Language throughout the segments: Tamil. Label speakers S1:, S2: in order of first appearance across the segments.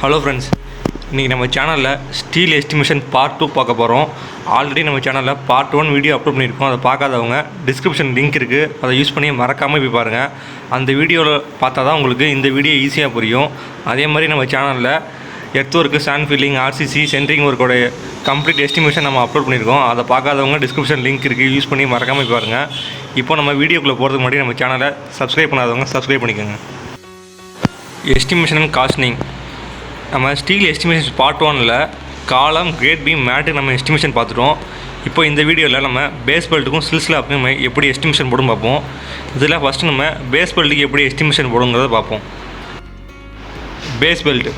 S1: ஹலோ ஃப்ரெண்ட்ஸ், இன்றைக்கி நம்ம சேனலில் ஸ்டீல் எஸ்டிமேஷன் பார்ட் 2 பார்க்க போகிறோம். ஆல்ரெடி நம்ம சேனலில் பார்ட் 1 வீடியோ அப்லோட் பண்ணியிருக்கோம். அதை பார்க்காதவங்க டிஸ்கிரிப்ஷன் லிங்க் இருக்குது, அதை யூஸ் பண்ணி மறக்காமல் போய் பாருங்கள். அந்த வீடியோவில் பார்த்தா தான் உங்களுக்கு இந்த வீடியோ ஈஸியாக புரியும். அதே மாதிரி நம்ம சேனலில் earth work, sand filling, RCC, centring ஒர்க்கோட கம்ப்ளீட் எஸ்டிமேஷன் நம்ம அப்லோட் பண்ணியிருக்கோம். அதை பார்க்காதவங்க டிஸ்கிரிப்ஷன் லிங்க் இருக்குது, யூஸ் பண்ணி மறக்காமல் போய் பாருங்கள். இப்போ நம்ம வீடியோக்குள்ளே போகிறதுக்கு முன்னாடி நம்ம சேனலை சப்ஸ்கிரைப் பண்ணாதவங்க சப்ஸ்கிரைப் பண்ணிக்கோங்க. Estimation and costing. நம்ம ஸ்டீல் எஸ்டிமேஷன் பார்ட் 1ல் காலம், கிரேட் பீம், மேட்டு நம்ம எஸ்டிமேஷன் பார்த்துட்டோம். இப்போ இந்த வீடியோவில் நம்ம பேஸ் பெல்ட்டுக்கும் சில்ஸ்லாப்புக்கும் நம்ம எப்படி எஸ்டிமேஷன் போடும் பார்ப்போம். இதில் ஃபஸ்ட்டு நம்ம பேஸ் பெல்ட்டுக்கு எப்படி எஸ்டிமேஷன் போடுங்கிறத பார்ப்போம். Base belt.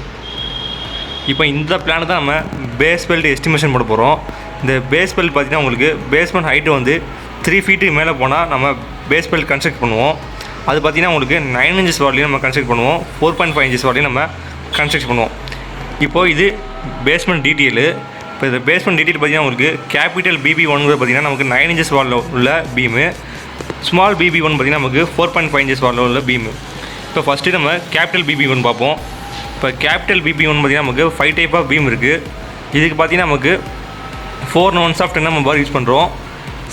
S1: இப்போ இந்த பிளான் தான் நம்ம பேஸ் பெல்ட் எஸ்டிமேஷன் போட போகிறோம். இந்த பேஸ் பெல்ட் பார்த்திங்கன்னா உங்களுக்கு பேஸ்மெண்ட் ஹைட்டு வந்து 3 ஃபீட்டுக்கு மேலே போனால் நம்ம பேஸ் பெல்ட் கன்ஸ்ட்ரக்ட் பண்ணுவோம். அது பார்த்திங்கன்னா உங்களுக்கு 9 இன்ச்சஸ் வார்லையும் நம்ம கன்ஸ்ட்ரக்ட் பண்ணுவோம், 4.5 இன்ச்சஸ் வார்லையும் நம்ம கன்ஸ்ட்ரக்ட் பண்ணுவோம். இப்போது இது பேஸ்மெண்ட் டீட்டெயிலு. இப்போ இந்த பேஸ்மெண்ட் டீட்டெயில் பார்த்திங்கன்னா உங்களுக்கு கேபிட்டல் BB1 பார்த்திங்கன்னா நமக்கு 9 இன்ச்சஸ் வாலில் உள்ள பீமு, ஸ்மால் BB1 பார்த்திங்கன்னா நமக்கு 4.5 இன்ச்சஸ் வாலில் உள்ள பீமு. இப்போ ஃபஸ்ட்டு நம்ம கேபிட்டல் BB1 பார்ப்போம். இப்போ கேபிட்டல் BB1 பார்த்திங்கன்னா நமக்கு 5 டைப் ஆஃப் பீம் இருக்குது. இதுக்கு பார்த்திங்கன்னா நமக்கு 4 nos of 10 mm bar use பண்ணுறோம்.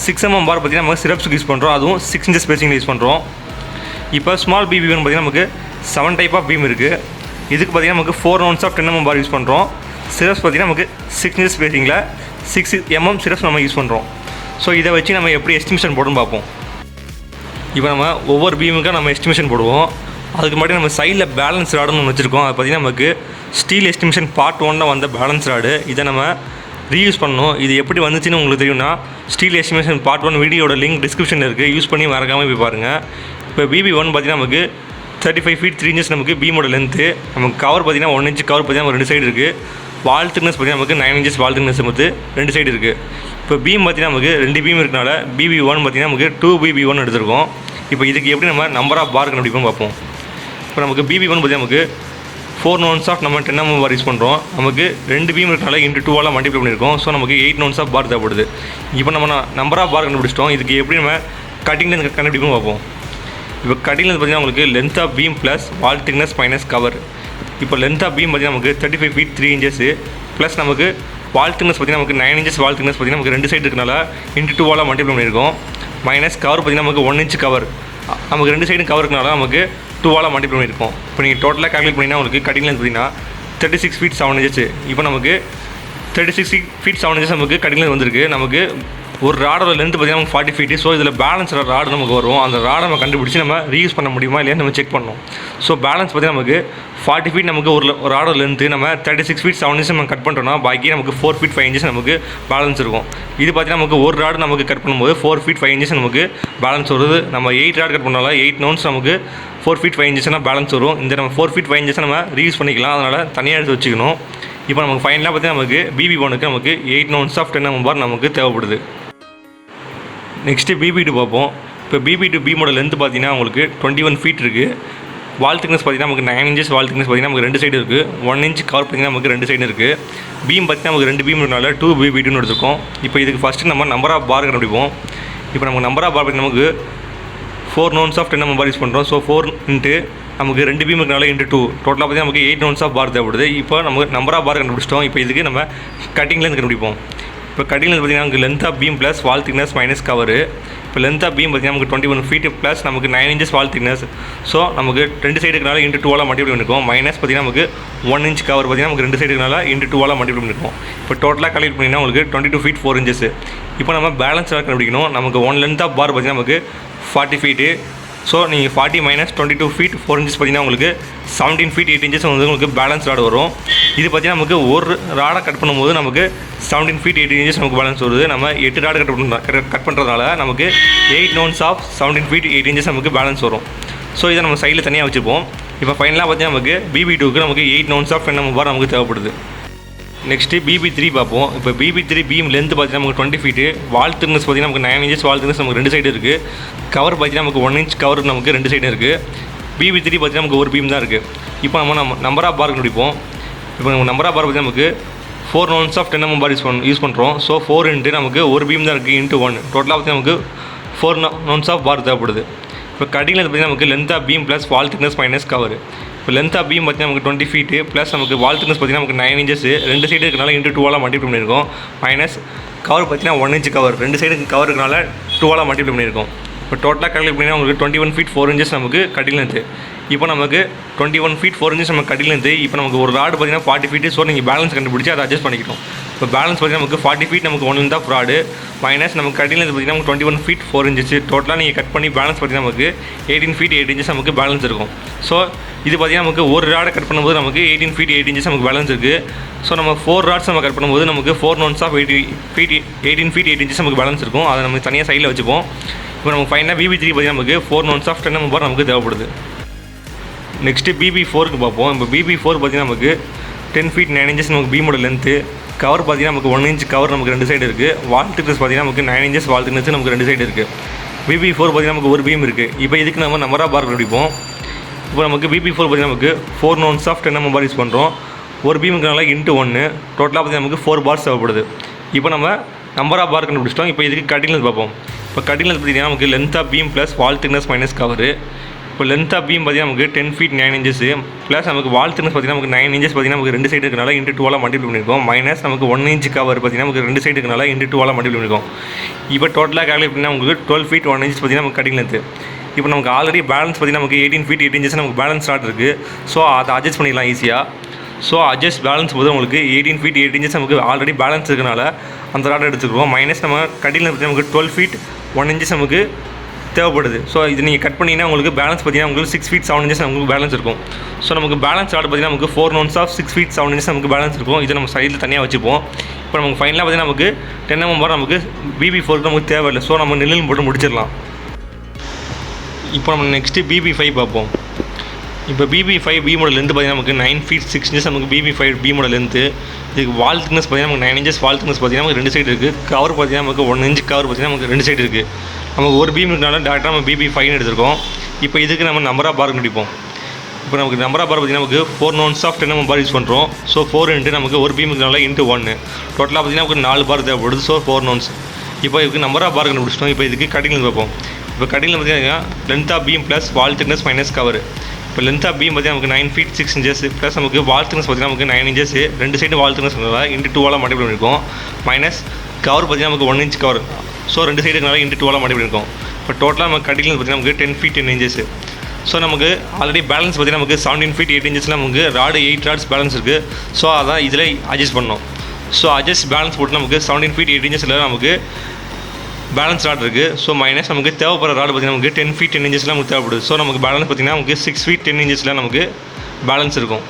S1: 6 mm பார் பார்த்திங்கன்னா நமக்கு சிரப்ஸுக்கு யூஸ் பண்ணுறோம், அதுவும் 6 இன்ச்சஸ் ஸ்பேசிங்கில் யூஸ் பண்ணுறோம். இப்போ ஸ்மால் BB1 பார்த்திங்கன்னா நமக்கு 7 டைப் ஆஃப் பீம் இருக்குது. இதுக்கு பார்த்திங்கன்னா நமக்கு 4 nos of 10 mm bar use பண்ணுறோம். சிரப்ஸ் பார்த்திங்கன்னா நமக்கு 6 இன்ச்சஸ் ஸ்பேசிங்கில் 6 mm சிரப்ஸ் நம்ம யூஸ் பண்ணுறோம். ஸோ இதை வச்சு நம்ம எப்படி எஸ்டிமேஷன் போடுன்னு பார்ப்போம். இப்போ நம்ம ஒவ்வொரு பீமுக்காக நம்ம எஸ்டிமேஷன் போடுவோம். அதுக்கு முன்னாடி நம்ம சைடில் பேலன்ஸ் ராடுன்னு ஒன்று வச்சுருக்கோம். அது பார்த்திங்கன்னா நமக்கு ஸ்டீல் எஸ்டிமேஷன் பார்ட் 1ல் வந்த பேலன்ஸ் ராடு. இதை நம்ம ரீயூஸ் பண்ணணும். இது எப்படி வந்துச்சுன்னு உங்களுக்கு தெரியும்னா ஸ்டீல் எஸ்டிமேஷன் பார்ட் 1 வீடியோட லிங்க் டிஸ்கிரிப்ஷனில் இருக்குது, யூஸ் பண்ணி மறக்காமல் போய் பாருங்கள். இப்போ BB1 பார்த்திங்கன்னா நமக்கு 35 ஃபீட் 3 இன்ச்சஸ் நமக்கு பீமோட லென்த்து. நமக்கு கவர் பார்த்திங்கன்னா 1 இன்ச் கவர் பார்த்திங்கன்னா 2 சைடு இருக்குது. வால் திக்னஸ் பார்த்திங்கன்னா நமக்கு 9 இன்ச்சஸ் வால் திக்னஸ் வந்து 2 சைடு இருக்குது. இப்போ பீம் பார்த்திங்கன்னா நமக்கு 2 பீம் இருக்கனால BB1 பார்த்திங்கன்னா நமக்கு 2 BB1 எடுத்திருக்கோம். இப்போ இதுக்கு எப்படி நம்ம நம்பர் ஆஃப் பார் கண்டுபிடிப்போம் பார்ப்போம். இப்போ நமக்கு BB1 பார்த்திங்கன்னா நமக்கு 4 நோன்ஸ் ஆஃப் நம்ம 10 mm பார் யூஸ் பண்ணுறோம். நமக்கு 2 பீம் இருக்கனால இன்ட்டு 2 மல்டிப்ளை பண்ணியிருக்கோம். ஸோ நமக்கு 8 நோன்ஸ் ஆஃப் பார் தேவைப்படுது. இப்போ நம்ம நம்பர் ஆஃப் பார் கண்டுபிடிச்சிட்டோம். இதுக்கு எப்படி நம்ம கட்டிங் லென்த் கண்டுபிடிப்போம் பார்ப்போம். இப்போ கட்டிங் லென்த் பார்த்திங்கன்னா உங்களுக்கு length of beam plus wall thickness minus cover. இப்போ லென்த் ஆஃப் பீம் பார்த்திங்கன்னா நமக்கு 35 ஃபீட் 3 இன்ச்சஸ் ப்ளஸ் நமக்கு வால் திக்னஸ் பார்த்திங்கன்னா நமக்கு 9 இன்ச்சஸ் வால் திக்னஸ் பார்த்திங்கன்னா நமக்கு 2 சைடு இருக்கனால இன்ட்டு 2 மல்டிப்ளை பண்ணியிருக்கோம். மைனஸ் கவர் பார்த்திங்கன்னா நமக்கு 1 இன்ச் கவர், நமக்கு 2 சைடும் கவர் இருக்கனால நமக்கு 2 மல்டிப்ளை பண்ணியிருக்கோம். இப்போ நீங்கள் டோட்டலாக கால்குலேட் பண்ணிங்கன்னா உங்களுக்கு கட்டிங் லென்த் பார்த்திங்கன்னா 36 ஃபீட் 7 இன்ச்சஸ். இப்போ நமக்கு 36 ஃபீட் 7 இன்ச்சஸ் நமக்கு கட்டிங் லென்த் வந்திருக்கு. நமக்கு ஒரு ராடோட லென்த் பார்த்திங்கன்னா நமக்கு 40 ஃபீட்டு. ஸோ இதில் பேலன்ஸ் ராடு நமக்கு வரும். அந்த ராடை நம்ம கண்டுபிடிச்சி நம்ம ரீயூஸ் பண்ண முடியுமா இல்லையா நம்ம செக் பண்ணணும். ஸோ பேலன்ஸ் பார்த்திங்கன்னா நமக்கு 40 ஃபீட் நமக்கு ஒரு ராடோட லென்த்து நம்ம 36 ஃபீட் 7 இன்ச்சஸ் நம்ம கட் பண்ணுறோம்னா பாக்கி நமக்கு 4 ஃபீட் 5 இன்ச்சஸ் நமக்கு பேலன்ஸ் இருக்கும். இது பார்த்திங்கன்னா நமக்கு ஒரு ராடு நமக்கு கட் பண்ணும்போது 4 ஃபீட் 5 இன்ச்சஸ் நமக்கு பேலன்ஸ் வருது. நம்ம 8 ராடு கட் பண்ணாலும் 8 நோன்ஸ் நமக்கு 4 ஃபீட் 5 இன்ச்சஸ்னால் பேலன்ஸ் வரும். இந்த நம்ம 4 ஃபீட் 5 இன்ச்சஸ் நம்ம ரீயூஸ் பண்ணிக்கலாம், அதனால் தனியாக எடுத்து வச்சுக்கணும். இப்போ நமக்கு ஃபைனலாக பார்த்திங்கன்னா நமக்கு BB1க்கு நமக்கு 8 நோன்ஸ் ஆஃப் 10 mm பார் நமக்கு தேவைப்படுது. நெக்ஸ்ட்டு BB2 பார்ப்போம். இப்போ BB2 பீமோட லென்த் பார்த்திங்கன்னா உங்களுக்கு 21 ஃபீட் இருக்குது. வால் திக்னஸ் பார்த்திங்கன்னா நமக்கு 9 இன்ச்சஸ் வால் திக்னஸ் பார்த்திங்கன்னா நமக்கு 2 சைடு இருக்குது. 1 இன்ச் கவர் பார்த்திங்கன்னா நமக்கு 2 சைடு இருக்குது. பீம் பார்த்திங்கன்னா நமக்கு 2 பீம் இருக்கனால 2 BB2ன்னு எடுத்துருக்கோம். இப்போ இதுக்கு ஃபஸ்ட்டு நம்ம நம்பர் ஆஃப் பார் கண்டுபிடிப்போம். இப்போ நமக்கு நம்பர் ஆஃப் பார் பார்த்திங்கன்னா நமக்கு 4 nos of 10 mm bar use பண்ணுறோம். ஸோ 4 இன்ட்டு நமக்கு 2 பீம் இருக்கனால இன்ட்டு 2 டோட்டலாக பார்த்திங்கன்னா நமக்கு 8 நோன்ஸ் ஆஃப் பார் தேவைப்படுது. இப்போ நமக்கு நம்பர் ஆஃப் பார் கண்டுபிடிச்சிட்டோம். இப்போ இதுக்கு நம்ம கட்டிங் லென்த் கண்டுபிடிப்போம். இப்போ கட்டிங் லென்த் பார்த்திங்கன்னா நமக்கு length of beam plus wall thickness minus cover. இப்போ லென்த் ஆஃப் பீம் பார்த்திங்கன்னா நமக்கு 21 ஃபீட் ப்ளஸ் நமக்கு 9 இன்ச்சஸ் வால் திக்னஸ். ஸோ நமக்கு 2 சைடு இருக்கனால இன்ட்டு 2 மல்டிப்ளை பண்ணியிருக்கோம். மைனஸ் பார்த்திங்கன்னா நமக்கு 1 இன்ச் கவர் பார்த்திங்கன்னா நமக்கு 2 சைடு இருக்கனால இன்ட்டு 2 மல்டிப்ளை பண்ணியிருக்கோம். இப்போ டோட்டலாக கால்குலேட் பண்ணிங்கன்னா உங்களுக்கு 22 ஃபீட் 4 இன்ச்சஸ். இப்போ நம்ம பேலன்ஸ் கண்டுபிடிக்கணும். நமக்கு 1 லென்த் ஆஃப் பார் பார்த்திங்கன்னா நமக்கு 40 ஃபீட்டு. ஸோ நீங்கள் 40 மைனஸ் 22 ஃபீட் 4 இன்ச்சஸ் பார்த்திங்கன்னா உங்களுக்கு 17 ஃபீட் 8 இன்ச்சஸ் வந்து உங்களுக்கு பேலன்ஸ் ராடு வரும். இது பார்த்திங்கன்னா நமக்கு ஒரு ராடை கட் பண்ணும்போது நமக்கு 17 ஃபீட் 8 இன்ச்சஸ் நமக்கு பேலன்ஸ் வருது. நம்ம 8 ராடு கட் பண்ணுறதால நமக்கு 8 நோன்ஸ் ஆஃப் 17 ஃபீட் 8 இன்ச்சஸ் நமக்கு பேலன்ஸ் வரும். ஸோ இதை நம்ம சைடில் தனியாக வச்சுப்போம். இப்போ ஃபைனலாக பார்த்திங்கன்னா நமக்கு BB2க்கு நமக்கு 8 நோன்ஸ் ஆஃப் 10 mm பார் நமக்கு தேவைப்படுது. நெக்ஸ்ட்டு BB3 பார்ப்போம். இப்போ BB3 பீம் லென்த் பார்த்திங்கன்னா நமக்கு 20 ஃபீட்டு. வால் திக்னஸ் பார்த்திங்கன்னா நமக்கு 9 இன்ச்சஸ் வால் திக்னஸ் நமக்கு 2 சைடு இருக்குது. கவர் பார்த்திங்கன்னா நமக்கு 1 இன்ச் கவர் நமக்கு 2 சைடு இருக்குது. BB3 பார்த்திங்கன்னா நமக்கு ஒரு பீம் தான் இருக்குது. இப்போ நம்ம நம்பர் ஆஃப் பார் கண்டுபிடிப்போம். இப்போ நம்ம நம்பர் ஆஃப் பார் பார்த்திங்கன்னா நமக்கு 4 nos of 10 mm bar use பண்ணுறோம். ஸோ 4 இன்ட்டு நமக்கு ஒரு பீம் தான் இருக்குது இன்ட்டு 1 டோட்டலாக பார்த்திங்கன்னா நமக்கு 4 நோன்ஸ் ஆஃப் பார் தேவைப்படுது. இப்போ கட்டிங் லென்த் பார்த்திங்கன்னா நமக்கு length of beam plus wall thickness minus cover. இப்போ லென்த் ஆஃப் பீம் பார்த்தீங்கன்னா நமக்கு 20 ஃபீட்டு ப்ளஸ் நமக்கு வால் திக்னஸ் பார்த்தீங்கன்னா நமக்கு 9 இன்ச்சஸ், ரெண்டு சைடு இருக்கனால இன்ட்டு 2 மல்டிப்ளை பண்ணியிருக்கோம். மைனஸ் கவர் பார்த்தீங்கன்னா 1 இன்ச் கவர், ரெண்டு சைடு கவர் இருக்கனால 2 மல்டிப்ளை பண்ணியிருக்கோம். இப்போ டோட்டலாக கால்குலேட் பண்ணிங்கன்னா உங்களுக்கு 21 ஃபீட் 4 இன்ச்சஸ் நமக்கு கட்டில் லென்த்து. இப்போ நமக்கு 21 ஃபீட் 4 இன்ச்சஸ் நமக்கு கட்டில் லென்த்து. இப்போ நமக்கு ஒரு ராடு பார்த்தீங்கன்னா 40 ஃபீட்டு. ஸோ நீங்கள் பேலன்ஸ் கண்டுபிடிச்சி அதை அட்ஜஸ்ட் பண்ணிக்கணும். இப்போ பேலன்ஸ் பார்த்தீங்கன்னா நமக்கு 40 ஃபீட் நமக்கு 1 லென்த் ஆஃப் ராடு மைனஸ் நமக்கு கட்டில் லென்த் பார்த்தீங்கன்னா நமக்கு 21 ஃபீட் 4 இன்ச்சஸ். டோட்டலாக நீங்கள் கட் பண்ணி பேலன்ஸ் பார்த்தீங்கன்னா நமக்கு 18 ஃபீட் 8 இன்ச்சஸ் நமக்கு பேலன்ஸ் இருக்கும். ஸோ இது பார்த்தீங்கன்னா நமக்கு ஒரு ராடை கட் பண்ணும்போது நமக்கு 18 ஃபீட் 8 இன்ச்சஸ் நமக்கு பேலன்ஸ் இருக்குது. ஸோ நம்ம 4 ராட்ஸ் நம்ம கட் பண்ணும்போது நமக்கு 4 நோன்ஸ் ஆஃப் 18 ஃபீட் 8 இன்ச்சஸ் நமக்கு பேலன்ஸ் இருக்கும். அதை நமக்கு தனியாக சைடில் வச்சுப்போம். இப்போ நமக்கு ஃபைனலாக BB3 பார்த்தீங்கன்னா நமக்கு 4 நோன்ஸ் ஆஃப் 10 mm நமக்கு தேவைப்படுது. நெக்ஸ்ட்டு BB4க்கு பார்ப்போம். இப்போ BB4 பார்த்தீங்கன்னா நமக்கு 10 ஃபீட் 9 இன்ச்சஸ் நமக்கு பீமோட லென்த்து. கவர் பார்த்தீங்கன்னா நமக்கு 1 இன்ச் கவர் நமக்கு ரெண்டு சைடு இருக்குது. வால் திக்னஸ் பார்த்தீங்கன்னா நமக்கு 9 இன்ச்சஸ் வால் திக்னஸ் நமக்கு ரெண்டு சைடு இருக்குது. BB4 பார்த்தீங்கன்னா நமக்கு ஒரு பீம் இருக்குது. இப்போ இதுக்கு நம்ம நம்பர் ஆஃப் பார் கண்டுபிடிப்போம். இப்போ நமக்கு BB4 பார்த்தீங்கன்னா நமக்கு 4 நோன்ஸ் ஆஃப் 10 mm யூஸ் பண்ணுறோம். ஒரு பீமுக்குனால இன்ட்டு 1 டோட்டலாக பார்த்தீங்கன்னா நமக்கு 4 பார்ஸ் தேவைப்படுது. இப்போ நம்ம நம்பர் ஆஃப் பார் கண்டுபிடிச்சிட்டோம். இப்போ இதுக்கு கட்டிங் லென்த் பார்ப்போம். இப்போ கட்டிங் லென்த் பார்த்தீங்கன்னா நமக்கு length of beam plus wall thickness minus cover. இப்போ லென்த் ஆஃப் பீம் பார்த்தீங்கன்னா நமக்கு 10 ஃபீட் 9 இன்ச்சஸ் ப்ளஸ் நமக்கு வால் திக்னஸ் பார்த்தீங்கன்னா நமக்கு 9 இன்ச்சஸ் பார்த்தீங்கன்னா நமக்கு ரெண்டு சைடு இருக்கனால இன்ட்டு 2 மல்டிப்ளை பண்ணியிருக்கோம். மைனஸ் நமக்கு 1 இன்ச் கவர் பார்த்தீங்கன்னா நமக்கு ரெண்டு சைடு இருக்கனால இன்ட்டு 2 மல்டிப்ளை பண்ணியிருக்கோம். இப்போ டோட்டலாக கால்குலேட் பண்ணால் உங்களுக்கு 12 ஃபீட் 1 இன்ச்சஸ் பார்த்தீங்கன்னா நமக்கு கட்டிங் லென்த். இப்போ நமக்கு ஆல்ரெடி பேலன்ஸ் பார்த்தீங்கன்னா நமக்கு 18 ஃபீட் 8 இன்ச்சஸ் நமக்கு பேலன்ஸ் ஸ்டார்ட் இருக்குது. ஸோ அதை அட்ஜஸ்ட் பண்ணிடலாம் ஈஸியாக. ஸோ அட்ஜஸ்ட் பேலன்ஸ் போது உங்களுக்கு 18 ஃபீட் 8 இன்ச்சஸ் நமக்கு ஆல்ரெடி பேலன்ஸ் இருக்கனால அந்த ராடை எடுத்துக்கிறோம். மைனஸ் நம்ம கட்டில் பார்த்தீங்கன்னா நமக்கு 12 ஃபீட் 1 இன்ச்சஸ் நமக்கு தேவைப்படுது. ஸோ இது நீங்கள் கட் பண்ணிங்கன்னா உங்களுக்கு பேலன்ஸ் பார்த்தீங்கன்னா உங்களுக்கு 6 ஃபீட் 7 இன்ச்சஸ் நமக்கு பேலன்ஸ் இருக்கும். ஸோ நமக்கு பேலன்ஸ் ராடு பார்த்தீங்கன்னா நமக்கு 4 நோன்ஸ் ஆஃப் 6 ஃபீட் 7 இன்ச்சஸ் நமக்கு பேலன்ஸ் இருக்கும். இதை நம்ம சைடில் தனியாக வச்சுப்போம். இப்போ நமக்கு ஃபைனலாக பார்த்தீங்கன்னா நமக்கு 10 mm நமக்கு BB4க்கு நமக்கு தேவையில்லை. ஸோ நம்ம நிழல் போட்டு முடிச்சிடலாம். இப்போ நம்ம நெக்ஸ்ட்டு BB5 பார்ப்போம். இப்போ BB5 பீமோட லென்த்து பார்த்தீங்கன்னா நமக்கு 9 ஃபீட் 6 இன்ச்சஸ் நமக்கு BB5 பீமோட லென்த்து. இதுக்கு வால் திக்னஸ் பார்த்தீங்கன்னா நமக்கு 9 இன்ச்சஸ் வால் திக்னஸ் பார்த்தீங்கன்னா நமக்கு ரெண்டு சைடு இருக்குது. கவர் பார்த்தீங்கன்னா நமக்கு 1 இன்ச் கவர் பார்த்தீங்கன்னா நமக்கு ரெண்டு சைடு இருக்குது. நமக்கு ஒரு பீம் இருக்கனால டேரெக்டாக நம்ம BB5 எடுத்துருக்கோம். இப்போ இதுக்கு நம்ம நம்பர் ஆஃப் பார் கண்டுபிடிப்போம். இப்போ நமக்கு நம்பர் ஆஃப் பார் பார்த்தீங்கன்னா நமக்கு 4 நோன்ஸ் ஆஃப் 10 mm யூஸ் பண்ணுறோம். ஸோ 4 இன்ட்டு நமக்கு ஒரு பீம் இருக்கனால இன்ட்டு 1 டோட்டலாக பார்த்தீங்கன்னா நமக்கு 4 பார் தேவைப்படுது. So 4 nouns. இப்போ இதுக்கு நம்பர் ஆஃப் பார் கண்டுபிடிச்சிட்டோம். இப்போ இதுக்கு கட்டிங் பார்ப்போம். இப்போ கட்டிங் பார்த்தீங்கன்னா length of beam plus wall thickness minus cover. இப்போ லென்த் ஆஃப் பீம் பார்த்தீங்கன்னா நமக்கு 9 ஃபீட் 6 இன்ச்சஸ் ப்ளஸ் நமக்கு வால் திக்னஸ் பார்த்தீங்கன்னா நமக்கு 9 இன்ச்சஸ் ரெண்டு சைடு வால் திக்னஸ் இன்ட்டு 2 மல்டிப்ளை பண்ணியிருக்கோம். மைனஸ் கவர் பார்த்தீங்கன்னா நமக்கு 1 இன்ச் கவர். ஸோ ரெண்டு சைடு இருக்கனால இன்ட்டு 2 மல்டிப்ளை பண்ணியிருக்கோம். இப்போ டோட்டலாக நமக்கு கட்டிங் பார்த்தீங்கன்னா நமக்கு 10 ஃபீட் 10 இன்ச்சஸ். ஸோ நமக்கு ஆல்ரெடி பேலன்ஸ் பார்த்தீங்கன்னா நமக்கு 17 ஃபீட் 8 இன்ச்சஸில் நமக்கு ராடு 8 ராட்ஸ் பேலன்ஸ் இருக்குது. ஸோ அதான் இதில் அட்ஜஸ்ட் பண்ணோம். ஸோ அட்ஜஸ்ட் பேலன்ஸ் போட்டு நமக்கு 17 ஃபீட் 8 இன்ச்சஸில் நமக்கு பேலன்ஸ் ராட் இருக்குது. ஸோ மைனஸ் நமக்கு தேவைப்படுற ராடு பார்த்தீங்கன்னா நமக்கு 10 ஃபீட் 10 இன்ச்சஸில் நமக்கு தேவைப்படுது. ஸோ நமக்கு பேலன்ஸ் பார்த்தீங்கன்னா நமக்கு 6 ஃபீட் 10 இன்ச்சஸில் நமக்கு பேலன்ஸ் இருக்கும்.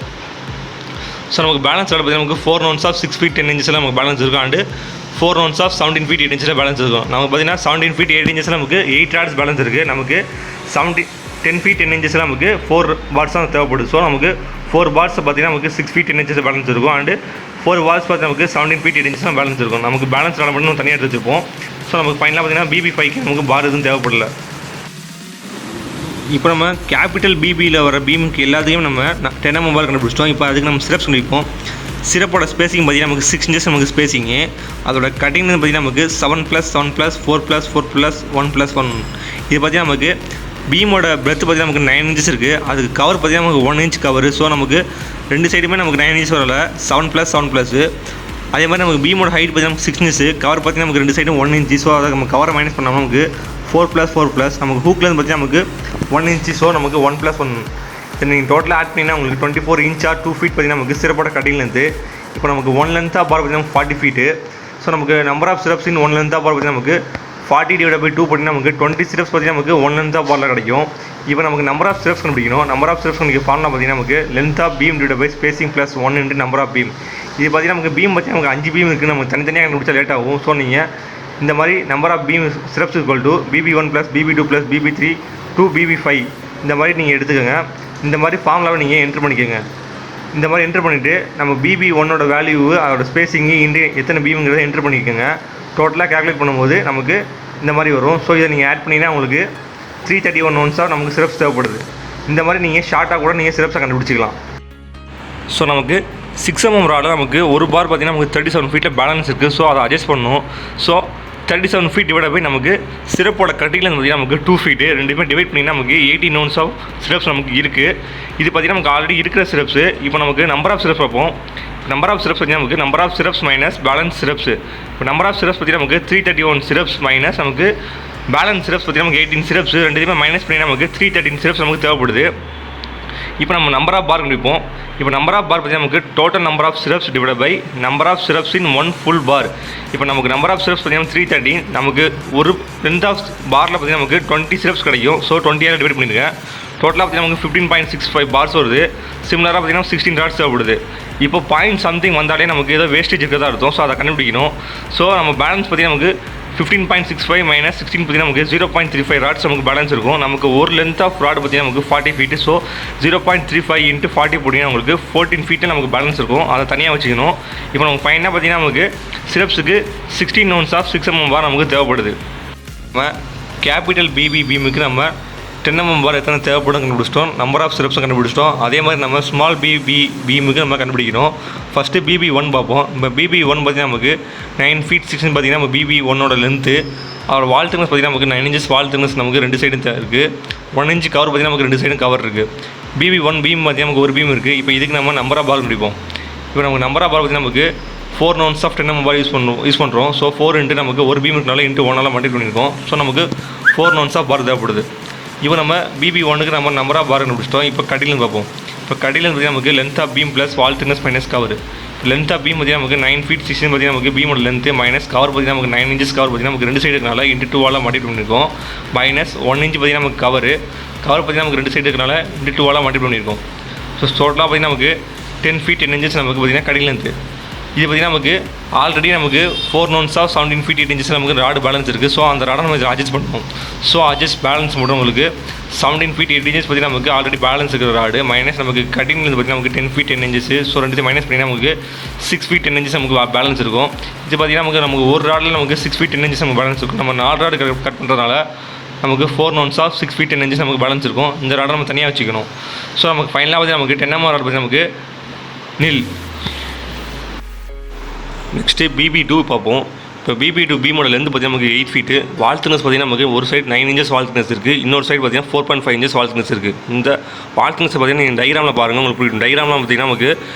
S1: ஸோ நமக்கு பேலன்ஸ் ராடு பார்த்தீங்கன்னா நமக்கு 4 நோன்ஸ் ஆஃப் 6 ஃபீட் 10 இன்ச்சஸில் நமக்கு பேலன்ஸ் இருக்கும். அண்டு 4 நோன்ஸ் ஆஃப் 17 ஃபீட் 8 இன்ச்சில் பேலன்ஸ் இருக்கும். நமக்கு பார்த்தீங்கன்னா 17 ஃபீட் 8 இன்ச்சஸில் நமக்கு 8 ராட்ஸ் பேலன்ஸ் இருக்குது. நமக்கு 10 ஃபீட் 10 இன்ச்சஸில் நமக்கு 4 பார்ஸ் தான் தேவைப்படுது. ஸோ நமக்கு 4 பார்ஸ் பார்த்தீங்கன்னா நமக்கு 6 ஃபீட் 10 இன்ச்சஸ் பேலன்ஸ் இருக்கும். அண்டு 4 பார்ஸ் பார்த்து நமக்கு 17 ஃபீட் 8 இன்ச்சஸ் பேலன்ஸ் இருக்கும். நமக்கு பேலன்ஸ் ராட் மட்டும் தனியாக எடுத்து வச்சுப்போம். ஸோ நமக்கு ஃபைனலாக பார்த்தீங்கன்னா BB5க்கு நமக்கு பார் எதுவும் தேவைப்படல. இப்போ நம்ம கேபிட்டல் BBயில் வர பீமுக்கு எல்லாத்தையும் நம்ம 10 mm கண்டுபிடிச்சிட்டோம். இப்போ அதுக்கு நம்ம சிரப்ஸ் கண்டுபிடிப்போம். சிரப்போட ஸ்பேசிங் பார்த்தீங்கன்னா நமக்கு 6 இன்ச்சஸ் நமக்கு ஸ்பேசிங்கு. அதோட கட்டிங் பார்த்தீங்கன்னா நமக்கு 7+7+4+4+1+1. இது பார்த்தீங்கன்னா நமக்கு பீமோட பிரெத் பார்த்தீங்கன்னா நமக்கு 9 இன்ச்சஸ் இருக்குது. அதுக்கு கவர் பார்த்தீங்கன்னா நமக்கு 1 இன்ச் கவர். ஸோ நமக்கு ரெண்டு சைடுமே நமக்கு 9 இன்ச் வரல 7+7+. அதே மாதிரி நமக்கு பீமோட ஹைட் பார்த்தீங்கன்னா 6 இன்ச் கவர் பார்த்தீங்கன்னா நமக்கு ரெண்டு சைடும் 1 இன்ச். ஸோ அதை நம்ம கவரை மைனஸ் பண்ணாமல் நமக்கு 4+4+. நமக்கு ஹூக்லேருந்து பார்த்தீங்கன்னா நமக்கு 1 இன்ச். ஸோ நமக்கு 1+1. சரி நீங்கள் டோட்டலாக ஆட் பண்ணிங்கன்னா உங்களுக்கு 24 இன்ச்சா 2 ஃபீட் பார்த்தீங்கன்னா நமக்கு சிரப்போட கட்டிங் லென்த்து. இப்போ நமக்கு 1 லென்த்தாக பார் பார்த்தீங்கன்னா 40 ஃபீட்டு. ஸோ நமக்கு நம்பர் ஆஃப் சிரப்ஸ் இன் 1 லென்த்தாக பார் பார்த்தீங்கன்னா நமக்கு 40/2 பண்ணிங்கன்னா நமக்கு 20 சிரப்ஸ் பார்த்தீங்கன்னா நமக்கு 1 லென்த்தாக பாரில் கிடைக்கும். இப்போ நமக்கு நம்பர் ஆஃப் சிரப்ஸ் கண்டுபிடிக்கணும். நம்பர் ஆஃப் சிரப்ஸ் நீங்கள் ஃபார்முலா பார்த்தீங்கன்னா நமக்கு length of beam divided by spacing + 1 into number of beam. இது பார்த்தீங்கன்னா நமக்கு பீம் பார்த்தீங்கன்னா நமக்கு 5 பீம் இருக்குது. நமக்கு தனித்தனியாக கண்டுபிடிச்சா லேட் ஆகும். ஸோ நீங்கள் இந்த மாதிரி number of beam stirrups = BB1 + BB2 + BB3 to BB5 இந்த மாதிரி நீங்கள் எடுத்துக்கோங்க. இந்த மாதிரி ஃபார்முலாவை நீங்கள் என்ட்ரு பண்ணிக்கோங்க. இந்த மாதிரி என்ட்ரு பண்ணிவிட்டு நம்ம BB1ஓட வேல்யூ அதோட ஸ்பேசிங்கு இன்ட்டு எத்தனை பீமுங்கிறத என்ட்ரு பண்ணிக்கோங்க. டோட்டலாக கேல்குலேட் பண்ணும்போது நமக்கு இந்த மாதிரி வரும். ஸோ இதை நீங்கள் ஆட் பண்ணிங்கன்னா உங்களுக்கு 331 நோன்ஸாக நமக்கு சிரப்ஸ் தேவைப்படுது. இந்த மாதிரி நீங்கள் ஷார்ட்டாக கூட நீங்கள் சிரப்ஸை கண்டுபிடிச்சிக்கலாம். ஸோ நமக்கு 6 mm ராடில் நமக்கு ஒரு பார் பார்த்தீங்கன்னா நமக்கு 37 ஃபீட்டில் பேலன்ஸ் இருக்குது. ஸோ அதை அட்ஜஸ்ட் பண்ணணும். ஸோ 37 ஃபீட் டிவைட் பை நமக்கு சிரப்போட கட்டிங்லேருந்து பார்த்தீங்கன்னா நமக்கு 2 ஃபீட்டு ரெண்டுமே டிவைட் பண்ணிங்கன்னா நமக்கு 18 ounce ஆஃப் சிரப்ஸ் நமக்கு இருக்குது. இது பார்த்திங்கன்னா நமக்கு ஆல்ரெடி இருக்கிற சிரப்ஸு. இப்போ நமக்கு நம்பர் ஆஃப் சிரப்ஸ் பார்ப்போம். நம்பர் ஆஃப் சிரப்ஸ் பார்த்தீங்கன்னா நமக்கு number of stirrups minus balance stirrups. இப்போ நம்பர் ஆஃப் சிரப்ஸ் பார்த்தீங்கன்னா நமக்கு 331 சிரப்ஸ் மைனஸ் நமக்கு பேலன்ஸ் சிரப்ஸ் பார்த்தீங்கன்னா நமக்கு 18 சிரப்ஸ் ரெண்டுமே மைனஸ் பண்ணி நமக்கு 313 சிரப்ஸ் நமக்கு தேவைப்படுது. இப்போ நம்ம நம்பர் ஆஃப் பார் கண்டுபிடிப்போம். இப்போ நம்பர் ஆஃப் பார் பார்த்தீங்கன்னா நமக்கு total number of stirrups divide by number of stirrups in 1 full bar. இப்போ நமக்கு நம்பர் ஆஃப் சிரப்ஸ் பார்த்தீங்கன்னா 313, நமக்கு ஒரு லென்த் ஆஃப் பாரில் பார்த்தீங்கன்னா நமக்கு 20 சிரப்ஸ் கிடைக்கும். ஸோ 20 டிவைட் பண்ணியிருக்கேன். டோட்டலாக பார்த்தீங்கன்னா நமக்கு 15.65 பார்ஸ் வருது. சிமிலராக பார்த்தீங்கன்னா 16 ராட்ஸ் தேவைப்படுது. இப்போ பாயிண்ட் சம்திங் வந்தாலே நமக்கு ஏதோ வேஸ்டேஜ் இருக்கிறதா அர்த்தம். ஸோ அதை கண்டுபிடிக்கணும். ஸோ நம்ம பேலன்ஸ் பார்த்தீங்கன்னா நமக்கு 15.65 மைனஸ் 16 பார்த்தீங்கன்னா நமக்கு 0.35 ராட்ஸ் நமக்கு பேலன்ஸ் இருக்கும். நமக்கு ஒரு லென்த் ஆஃப் ராட் பார்த்தீங்கன்னா நமக்கு 40 ஃபீட்டு. ஸோ 0.35 இன்ட்டு 40 போட்டிங்கன்னா உங்களுக்கு 14 ஃபீட்டு நமக்கு பேலன்ஸ் இருக்கும். அதை தனியாக வச்சுக்கணும். இப்போ நமக்கு ஃபைனாக பார்த்தீங்கன்னா நமக்கு சிரப்ஸுக்கு 16 ounce ஆஃப் 6 mm பார் நமக்கு தேவைப்படுது. நம்ம கேபிட்டல் பிபி பீமுக்கு நம்ம 10 mm பார் எத்தனை தேவைப்படும் கண்டுபிடிச்சிட்டோம். நம்பர் ஆஃப் சிரப்ஸும் கண்டுபிடிச்சிட்டோம். அதே மாதிரி நம்ம ஸ்மால் பிபி பீமுக்கு நம்ம கண்டுபிடிக்கணும். ஃபஸ்ட்டு BB1 பார்ப்போம். இப்போ BB1 பார்த்தீங்கன்னா நமக்கு 9 feet 6 inches பார்த்தீங்கன்னா நம்ம BB1ஓட லென்த்து. அவர் வால் திக்னஸ் பார்த்தீங்கன்னா நமக்கு 9 inches வால் திக்னஸ் நமக்கு 2 சைடும் இருக்குது. 1 inch கவர் பார்த்தீங்கன்னா நமக்கு 2 சைடும் கவர் இருக்குது. BB1 பீம் பார்த்தீங்கன்னா நமக்கு ஒரு பீம் இருக்குது. இப்போ இதுக்கு நம்ம நம்பர் ஆஃப் பார் கண்டுபிடிப்போம். இப்போ நமக்கு நம்பர் ஆஃப் பார் பார்த்தீங்கன்னா நமக்கு 4 ounce of 10 mm bar use பண்ணுறோம். ஸோ 4 இன்ட்டு நமக்கு ஒரு பீம் இருக்கனால இன்ட்டு 1ஆல் மல்டிப்ளை பண்ணியிருக்கோம். ஸோ நமக்கு 4 ounce ஆஃப் பார் தேவைப்படுது. இப்போ நம்ம BB1க்கு நம்ம நம்பர் ஆஃப் பார் கண்டுபிடிச்சிட்டோம். இப்போ கடிலேருந்து பார்ப்போம். இப்போ கடிலேருந்து பார்த்தீங்கன்னா நமக்கு length of beam plus wall thickness minus cover. Length of beam பார்த்தீங்கன்னா நமக்கு 9 feet 6 inches பார்த்தீங்கன்னா நமக்கு பீமோட லென்த்து மைனஸ் கவர் பார்த்தீங்கன்னா நமக்கு 9 inches கவர் பார்த்தீங்கன்னா நமக்கு 2 சைடு இருக்கனால இன்ட்டு 2ஆல் மல்டிப்ளை பண்ணியிருக்கோம். மைனஸ் 1 inch பார்த்தீங்கன்னா நமக்கு கவர் பார்த்தீங்கன்னா நமக்கு 2 சைடு இருக்கனால இன்ட்டு 2ஆல் மல்டிப்ளை பண்ணியிருக்கோம். ஸோ டோட்டலாக பார்த்தீங்கன்னா நமக்கு 10 feet 10 inches நமக்கு பார்த்தீங்கன்னா கடி லென்த்து. இது பார்த்திங்கன்னா நமக்கு ஆல்ரெடி நமக்கு 4 ounce ஆஃப் 17 feet 8 inches நமக்கு ராடு பேலன்ஸ் இருக்குது. ஸோ அந்த ராடை நம்ம அட்ஜஸ்ட் பண்ணுவோம். ஸோ அட்ஜஸ்ட் பேலன்ஸ் மட்டும் உங்களுக்கு 17 feet 8 inches பார்த்திங்கன்னா நமக்கு ஆல்ரெடி பேலன்ஸ் இருக்கிற ராடு மைனஸ் நமக்கு கட்டிங்லேருந்து பார்த்திங்கன்னா நமக்கு 10 feet 10 inches. ஸோ ரெண்டுத்தையும் மைனஸ் பண்ணிங்கன்னா நமக்கு 6 feet 10 inches நமக்கு பேலன்ஸ் இருக்கும். இது பார்த்திங்கன்னா நமக்கு ஒரு ராடில் நமக்கு 6 feet 10 inches நமக்கு பேலன்ஸ் இருக்கும். நம்ம 4 ராடு கட் பண்ணுறதுனால நமக்கு 4 ounce ஆஃப் 6 feet 10 inches நமக்கு பேலன்ஸ் இருக்கும். இந்த ராடை நம்ம தனியாக வச்சுக்கணும். ஸோ நமக்கு ஃபைனலாக பார்த்திங்கன்னா நமக்கு 10 mm ராடு பார்த்திங்கன்னா நமக்கு நில். நெக்ஸ்ட்டு BB2 பார்ப்போம். இப்போ BB2 பீமோட லென்த் பார்த்தீங்கன்னா நமக்கு 8 feet. வால் திக்னஸ் பார்த்தீங்கன்னா நமக்கு ஒரு சைடு 9 inches வால் திக்னஸ் இருக்குது. இன்னொரு சைடு பார்த்தீங்கன்னா 4.5 inches வால் திக்னஸ் இருக்குது. இந்த வால் திக்னஸ் பார்த்தீங்கன்னா நீங்கள் டயக்ராமில் பாருங்கள் உங்களுக்கு பிடிக்கும். டயக்ராமில் பார்த்தீங்கன்னா நமக்கு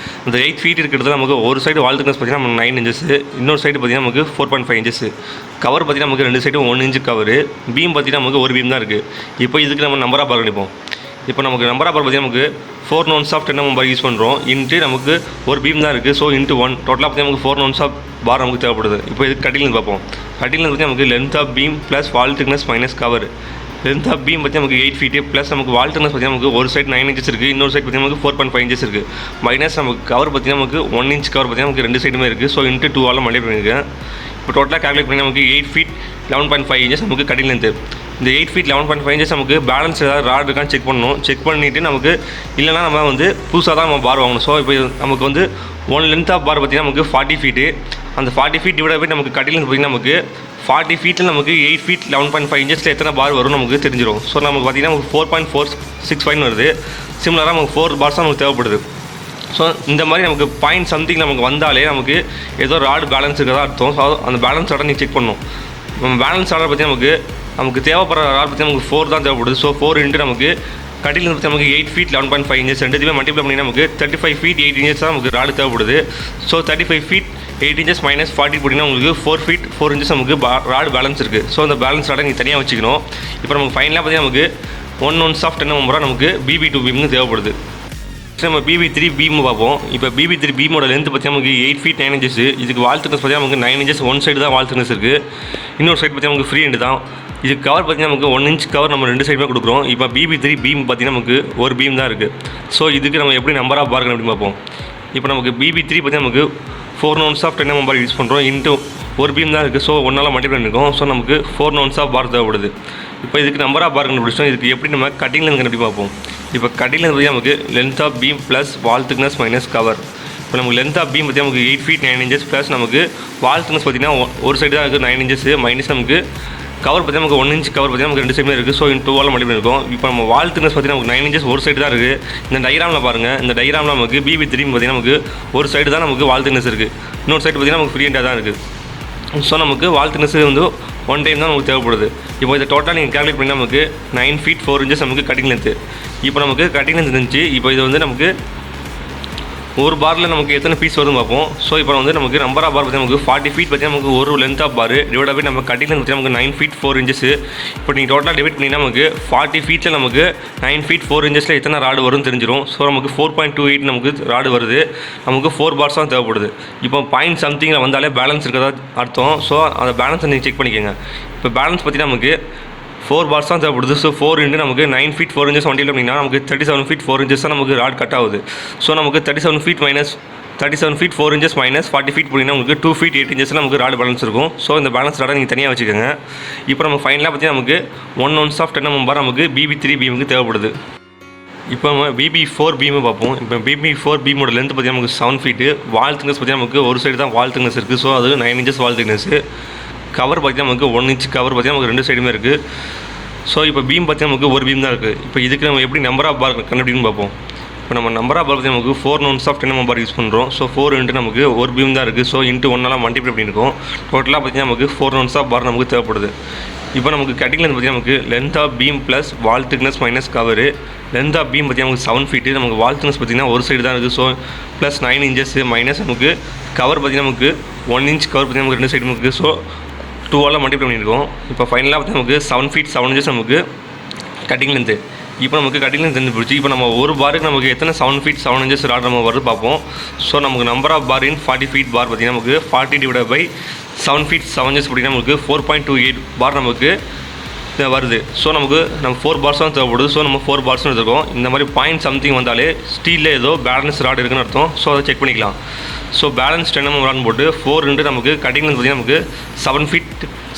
S1: இந்த 8 feet இருக்கிறது நமக்கு ஒரு சைடு வால் திக்னஸ் பார்த்தீங்கன்னா நமக்கு 9 inches, இன்னொரு சைடு பார்த்தீங்கன்னா நமக்கு 4.5 inches. கவர் பார்த்தீங்கன்னா நமக்கு 2 சைடும் 1 inch கவர். பீம் பார்த்தீங்கன்னா நமக்கு ஒரு பீம் தான் இருக்குது. இப்போ இதுக்கு நம்ம நம்பராக பார்க்க நினைப்போம். இப்போ நமக்கு நம்பர் ஆஃப் பார் பார்த்தீங்கன்னா நமக்கு 4 ounce of 10 mm bar use பண்ணுறோம். இன்ட்டு நமக்கு ஒரு பீம் தான் இருக்குது. ஸோ இன்ட்டு 1 டோட்டலாக பார்த்தீங்கன்னா நமக்கு 4 ounce ஆஃப் பார் நமக்கு தேவைப்படுது. இப்போ இது கட்டிலேருந்து பார்ப்போம். கட்டிலேருந்து பார்த்தீங்கன்னா நமக்கு length of beam plus wall thickness minus cover. Length of beam பார்த்தீங்கன்னா நமக்கு 8 feet ப்ளஸ் நமக்கு வால் திக்னஸ் பார்த்தீங்கன்னா நமக்கு ஒரு சைடு 9 inches இருக்குது. இன்னொரு சைடு பார்த்தீங்கன்னா நமக்கு 4.5 inches இருக்குது. மைனஸ் நமக்கு கவர் பார்த்தீங்கன்னா நமக்கு 1 inch கவர் பார்த்தீங்கன்னா நமக்கு 2 சைடுமே இருக்குது. ஸோ இன்ட்டு 2ஆல் மல்டிப்ளை பண்ணியிருக்கேன். இப்போ டோட்டலாக கால்குலேட் பண்ணி நமக்கு 8 feet 11.5 inches நமக்கு கட்டிங் லென்த்து. இந்த 8 feet 11.5 inches நமக்கு பேலன்ஸ் ஏதாவது ராட் இருக்கான்னு செக் பண்ணணும். செக் பண்ணிவிட்டு நமக்கு இல்லைனா நம்ம வந்து புதுசாக தான் நம்ம பார் வாங்கணும். ஸோ இப்போ நமக்கு வந்து 1 length ஆஃப் பார் பார்த்திங்கன்னா நமக்கு 40 feet. அந்த 40 feet டிவைட் பை நமக்கு கட்டிங் லென்த் பார்த்திங்கன்னா நமக்கு 40 feet நமக்கு 8 feet 11.5 inches எத்தனை பார் வரும் நமக்கு தெரிஞ்சிடும். ஸோ நமக்கு பார்த்திங்கன்னா நமக்கு 4.465 வருது. சிமிலராக நமக்கு 4 bars நமக்கு தேவைப்படுது. ஸோ இந்த மாதிரி நமக்கு பாயிண்ட் சம்திங் நமக்கு வந்தாலே நமக்கு ஏதோ ராடு பேலன்ஸ் இருக்கிறதா அர்த்தம். ஸோ அந்த பேலன்ஸ் ராடை நீங்கள் செக் பண்ணணும். நம்ம பேலன்ஸ் ராடை பற்றி நமக்கு தேவைப்படுற ராட் பற்றி நமக்கு 4 தான் தேவைப்படுது. ஸோ 4 இன்ட்டு நமக்கு கட்டில் பற்றி நமக்கு 8 feet 11.5 inches ரெண்டுத்தையுமே மல்டிப்ளை பண்ணி நமக்கு 35 feet 8 inches தான் நமக்கு ராடு தேவைப்படுது. ஸோ 35 feet 8 inches மைனஸ் 40 போட்டிங்கன்னா உங்களுக்கு 4 feet 4 inches நமக்கு ராடு பேலன்ஸ் இருக்குது. ஸோ அந்த பேலன்ஸ் ராடை நீங்கள் தனியாக வச்சுக்கணும். இப்போ நமக்கு ஃபைனலாக பார்த்தீங்கன்னா நமக்கு 1 ounce ஆஃப் 10 mm நமக்கு BB2 பீமுக்கு தேவைப்படுது. நம்ம BB3 பீம் பார்ப்போம். இப்போ BB3 பீமோட லென்த் பார்த்தீங்கன்னா நமக்கு 8 feet 9 inches. இதுக்கு வால் திக்னஸ் பார்த்தீங்கன்னா நமக்கு 9 inches ஒன் சைடு தான் வால் திக்னஸ் இருக்குது. இன்னொரு சைடு பார்த்தீங்கன்னா நமக்கு ஃப்ரீ ஹேண்டு தான். இதுக்கு கவர் பார்த்தீங்கன்னா நமக்கு 1 inch கவர் நம்ம 2 சைடுமே கொடுக்குறோம். இப்போ BB3 பீம் பார்த்தீங்கன்னா நமக்கு ஒரு பீம் தான் இருக்குது. ஸோ இதுக்கு நம்ம எப்படி நம்பர் ஆஃப் பார் அப்படின்னு பார்ப்போம். இப்போ நமக்கு BB3 பார்த்தீங்கன்னா நமக்கு 4 ounce of 10 mm bar use பண்ணுறோம். இன்ட்டு ஒரு பீம் தான் இருக்குது. ஸோ ஒன்றால் மல்டிப்ளை பண்ணியிருக்கோம். ஸோ நமக்கு 4 ounce ஆஃப் பார் தேவைப்படுது. இப்போ இதுக்கு நம்பர் ஆஃப் பார் கண்டுபிடிச்சோம். இதுக்கு எப்படி நம்ம கட்டிங் லென்த் கண்டுபிடி பார்ப்போம். இப்போ கட்டிங் லென்த் பார்த்தீங்கன்னா நமக்கு length of beam plus wall thickness minus cover. இப்போ நமக்கு லென்த் ஆஃப் பீம் பார்த்தீங்கன்னா நமக்கு 8 feet 9 inches ப்ளஸ் நமக்கு வால் திக்னஸ் பார்த்தீங்கன்னா ஒரு சைடு தான் இருக்குது 9 inches மைனஸ் நமக்கு கவர் பார்த்தீங்கன்னா நமக்கு 1 inch கவர் பார்த்தீங்கன்னா நமக்கு 2 சைடுமே இருக்குது. ஸோ இன் 2ஆல் மல்டிப்ளை இருக்கும். இப்போ நம்ம வால் திக்னஸ் பார்த்தீங்கன்னா நமக்கு 9 inches ஒரு சைடு தான் இருக்குது. இந்த டயக்ராமில் பாருங்கள். இந்த டயக்ராமில் நமக்கு BB3 பார்த்தீங்கன்னா நமக்கு ஒரு சைடு தான் நமக்கு வால் திக்னஸ் இருக்குது. இன்னொரு சைடு பார்த்தீங்கன்னா நமக்கு ஃப்ரீ ஹேண்டாக தான் இருக்குது. ஸோ நமக்கு வால் திக்னஸ் வந்து 1 டைம் தான் நமக்கு தேவைப்படுது. இப்போ இதை டோட்டலாக நீங்கள் கேல்குலேட் பண்ணி நமக்கு 9 feet 4 inches நமக்கு கட்டிங் லென்த்து. இப்போ நமக்கு கட்டிங் லென்த் இருந்துச்சு. இப்போ இது வந்து நமக்கு ஒரு பாரில் நமக்கு எத்தனை பீஸ் வருதுன்னு பார்ப்போம். ஸோ இப்போ வந்து நமக்கு நம்பர் ஆஃப் பார் பார்த்தீங்கன்னா நமக்கு 40 feet பார்த்தீங்கன்னா நமக்கு ஒரு லென்த் ஆஃப் பார் டிவைட் ஆகி நம்ம கட்டிங் லென்த் பார்த்தீங்கன்னா நமக்கு 9 feet 4 inches. இப்போ நீங்கள் டோட்டலாக டிவைட் பண்ணிங்கன்னா நமக்கு 40 feetல நமக்கு 9 feet 4 inchesல எத்தனை ராடு வரும்னு தெரிஞ்சிடும். ஸோ நமக்கு 4.28 நமக்கு ராடு வருது. நமக்கு 4 bars தான் தேவைப்படுது. இப்போ பாயிண்ட் சம்திங்கில் வந்தாலே பேலன்ஸ் இருக்கிறதா அர்த்தம். ஸோ அந்த பேலன்ஸை நீங்கள் செக் பண்ணிக்கோங்க. இப்போ பேலன்ஸ் பார்த்தீங்கன்னா நமக்கு 4 bars தான் தேவைப்படுது. ஸோ 4 into நமக்கு 9 feet 4 inches வண்டியில் அப்படின்னா நமக்கு 37 feet 4 inches தான் நமக்கு ராட் கட் ஆகுது. ஸோ நமக்கு 37 feet 4 inches minus 40 feet போட்டிங்கன்னா உங்களுக்கு 2 feet 8 inches நமக்கு ராடு பேலன்ஸ் இருக்கும். ஸோ இந்த பேலன்ஸ் ராடை நீங்கள் தனியாக வச்சுக்கோங்க. இப்போ நம்ம ஃபைனலாக பார்த்தீங்கன்னா நமக்கு 1 ounce of 10 mm bar நமக்கு BB3 பீமுக்கு தேவைப்படுது. இப்போ நம்ம BB4 பீமை பார்ப்போம். இப்போ BB4 பீமோட லென்த் பார்த்தீங்கன்னா நமக்கு 7 feet. வால் திக்னஸ் பார்த்தீங்கன்னா நமக்கு ஒரு சைடு தான் வால் திக்னஸ் இருக்குது. ஸோ அது 9 inches வால் திக்னஸ். கவர் பார்த்தீங்கன்னா நமக்கு 1 inch கவர் பார்த்தீங்கன்னா நமக்கு 2 சைடுமே இருக்குது. ஸோ இப்போ பீம் பார்த்தீங்கன்னா நமக்கு ஒரு பீம் தான் இருக்குது. இப்போ இதுக்கு நம்ம எப்படி நம்பர் ஆஃப் பார் கண்டுபிடிக்கணும்னு பார்ப்போம். இப்போ நம்ம நம்பர் ஆஃப் பார் பார்த்தீங்கன்னா நமக்கு 4 ounce of 10 mm bar use பண்ணுறோம். ஸோ 4 into நமக்கு ஒரு பீம் தான் இருக்குது. ஸோ இன்ட்டு 1 மல்டிப்ளை பண்ணியிருக்கோம். டோட்டலாக பார்த்தீங்கன்னா நமக்கு 4 ounce of bar நமக்கு தேவைப்படுது. இப்போ நமக்கு கட்டிங் லென்த் பார்த்தீங்கன்னா நமக்கு length of beam plus wall thickness minus cover. Length of beam பார்த்தீங்கன்னா நமக்கு 7 feet. நமக்கு வால் திக்னஸ் பார்த்தீங்கன்னா ஒரு சைடு தான் இருக்குது. ஸோ ப்ளஸ் 9 inches மைனஸ் நமக்கு கவர் பார்த்தீங்கன்னா நமக்கு 1 inch கவர் பார்த்தீங்கன்னா நமக்கு 2 சைடு இருக்குது. ஸோ 2 மல்டிப்ளை பண்ணியிருக்கோம். இப்போ ஃபைனலாக பார்த்தீங்கன்னா நமக்கு 7 feet 7 inches நமக்கு கட்டிங் லென்த்து. இப்போ நமக்கு கட்டிங் லென்த் தெரிஞ்சு போச்சு. இப்போ நம்ம ஒரு பாருக்கு நமக்கு எத்தனை 7 feet 7 inches ராட் நம்ம வருது பார்ப்போம். ஸோ நமக்கு number of bar in 40 feet bar பார்த்தீங்கன்னா நமக்கு 40 divided by 7 feet 7 inches பார்த்தீங்கன்னா நமக்கு 4.28 பார் நமக்கு வருது. ஸோ நமக்கு 4 bars தான் தேவைப்படுது. ஸோ நம்ம 4 bars எடுத்துருக்கோம். இந்த மாதிரி பாயிண்ட் சம்திங் வந்தாலே ஸ்டீலில் ஏதோ பேலன்ஸ் ராட் இருக்குன்னு அர்த்தம். ஸோ அதை செக் பண்ணிக்கலாம். ஸோ பேலன்ஸ் 10 mm ராட் போட்டு 4 into நமக்கு கட்டிங் லென்த் பார்த்தீங்கன்னா நமக்கு 7 feet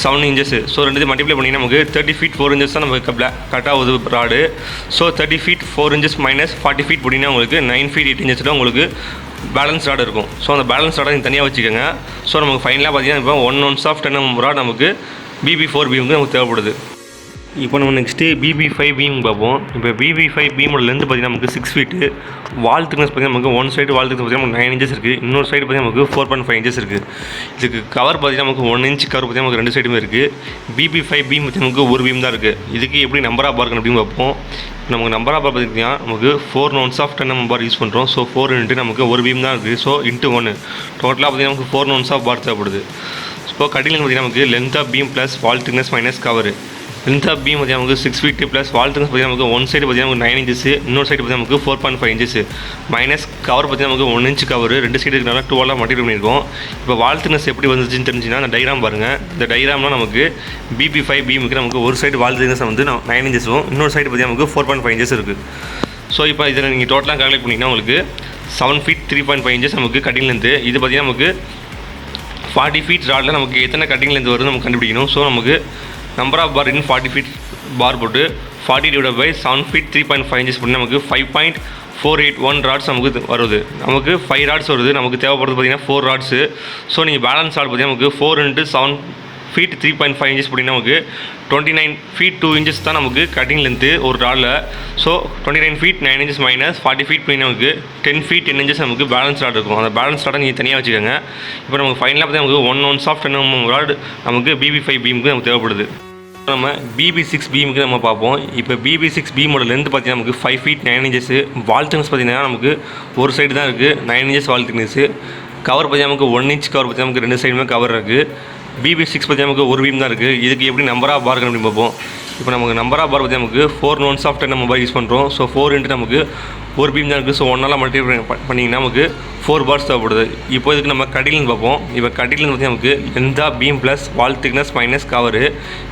S1: 7 inches. ஸோ ரெண்டு மல்டிப்ளை பண்ணிங்கன்னா நமக்கு 30 feet 4 inches தான் நமக்கு கட் ஆகுது rod. So 30 feet 4 inches minus 40 feet போட்டிங்கன்னா உங்களுக்கு 9 feet 8 inches உங்களுக்கு பேலன்ஸ் ராடு இருக்கும். ஸோ அந்த பேலன்ஸ் ராடை நீங்கள் தனியாக வச்சுக்கோங்க. ஸோ நமக்கு ஃபைனலாக பார்த்தீங்கன்னா இப்போ 1 ounce of 10 mm ராட் நமக்கு BB4 பீமுக்கு நமக்கு தேவைப்படுது. இப்போ நம்ம நெக்ஸ்ட்டு BB5 பீம் பார்ப்போம். இப்போ BB5 பீமோட லென்த் பார்த்தீங்கன்னா நமக்கு 6 feet. வால் திக்னஸ் பார்த்தீங்கன்னா நமக்கு ஒன் சைடு வால் திக்னஸ் பார்த்தீங்கன்னா 9 inches இருக்குது. இன்னொரு சைடு பார்த்தீங்கன்னா நமக்கு 4.5 inches இருக்குது. இதுக்கு கவர் பார்த்தீங்கன்னா நமக்கு 1 inch கவர் பார்த்தீங்கன்னா நமக்கு 2 சைடுமே இருக்குது. BB5 பீம் பார்த்தீங்கன்னா நமக்கு ஒரு பீம் தான் இருக்குது. இதுக்கு எப்படி நம்பர் ஆஃப் பார் அப்படின்னு பார்ப்போம். நமக்கு நம்பர் ஆஃப் பார் பார்த்தீங்கன்னா நமக்கு 4 ounce of 10 mm bar use பண்ணுறோம். ஸோ 4 into நமக்கு ஒரு பீம் தான் இருக்குது. ஸோ இன்ட்டு 1 டோட்டலாக பார்த்தீங்கன்னா நமக்கு 4 ounce of bar தேவைப்படுது. ஸோ கட்டிங் பார்த்தீங்கன்னா நமக்கு length of beam plus wall thickness minus cover. Length of beam பார்த்தீங்கன்னா நமக்கு 6 feet ப்ளஸ் வால் திக்னஸ் பார்த்தீங்கன்னா நமக்கு ஒன் சைடு பார்த்தீங்கன்னா நமக்கு 9 inches. இன்னொரு சைடு பார்த்தீங்கன்னா நமக்கு 4.5 inches மைனஸ் கவர் பார்த்தீங்கன்னா நமக்கு 1 inch கவர். ரெண்டு சைடு இருக்கிறனால 2 மல்டிப்ளை பண்ணியிருக்கோம். இப்போ வால் திக்னஸ் எப்படி வந்துச்சுன்னு தெரிஞ்சுன்னா அந்த டைராம் பாருங்கள். இந்த டைராம்லாம் நமக்கு BB5 பீமுக்கு நமக்கு ஒரு சைடு வால் திக்னஸ் வந்து 9 inches இன்னொரு சைடு பார்த்தீங்கன்னா நமக்கு 4.5 inches இருக்குது. ஸோ இப்போ இதில் நீங்கள் டோட்டலாக கால்குலேட் பண்ணிங்கன்னா உங்களுக்கு 7 feet 3.5 inches நமக்கு கட்டிங் லென்த்து. இது பார்த்தீங்கன்னா நமக்கு 40 feet ராடில் நமக்கு எத்தனை கட்டிங் லென்த் வருது நமக்கு கண்டுபிடிக்கணும். ஸோ நமக்கு number of bar in 40 feet bar போட்டு 40 divided by 7 feet 3.5 inches போட்டு நமக்கு 5.481 ராட்ஸ் நமக்கு வருது. நமக்கு 5 ராட்ஸ் வருது. நமக்கு தேவைப்படுறது பார்த்தீங்கன்னா 4 ராட்ஸு. ஸோ நீங்கள் பேலன்ஸ் ராட் பார்த்தீங்கன்னா நமக்கு 4 into 7 feet 3.5 inches போட்டிங்கன்னா நமக்கு 29 feet 2 inches தான் நமக்கு கட்டிங் லென்த்து ஒரு ராடில். So 29 feet 9 inches minus 40 feet போய் நமக்கு 10 feet 10 inches நமக்கு பேலன்ஸ் ராட் இருக்கும். அந்த பேலன்ஸ் ராடை நீங்கள் தனியாக வச்சுக்கோங்க. இப்போ நமக்கு ஃபைனலாக பார்த்தீங்கன்னா நமக்கு 1 ounce of 10 mm ராட் நமக்கு BB5 பீமுக்கு நமக்கு தேவைப்படுது. நம்ம BB6 பீமுக்கு நம்ம பார்ப்போம். இப்போ BB6 பீமோட லென்த் பார்த்தீங்கன்னா நமக்கு 5 feet 9 inches. வால் திக்னஸ் பார்த்தீங்கன்னா நமக்கு ஒரு சைடு தான் இருக்குது 9 inches வால் திக்னஸ். கவர் பார்த்தீங்கன்னா நமக்கு 1 inch கவர் பார்த்தீங்கன்னா நமக்கு 2 சைடுமே கவர் இருக்குது. BB6 பார்த்தீங்கன்னா நமக்கு ஒரு பீம் தான் இருக்குது. இதுக்கு எப்படி நம்பர் ஆஃப் பார் அப்படின்னு பார்ப்போம். இப்போ நமக்கு நம்பர் ஆஃப் பார் பார்த்தீங்கன்னா நமக்கு 4 ounce of 10 mm bar use பண்ணுறோம். ஸோ 4 into நமக்கு ஒரு பீம் தான் இருக்குது. ஸோ 1 மல்டிப்ளை பண்ணிங்கன்னா நமக்கு 4 bars தேவைப்படுது. இப்போ இதுக்கு நம்ம கட்டிங் பார்ப்போம். இப்போ கட்டிங் பார்த்தீங்கன்னா நமக்கு length of beam plus wall thickness minus cover.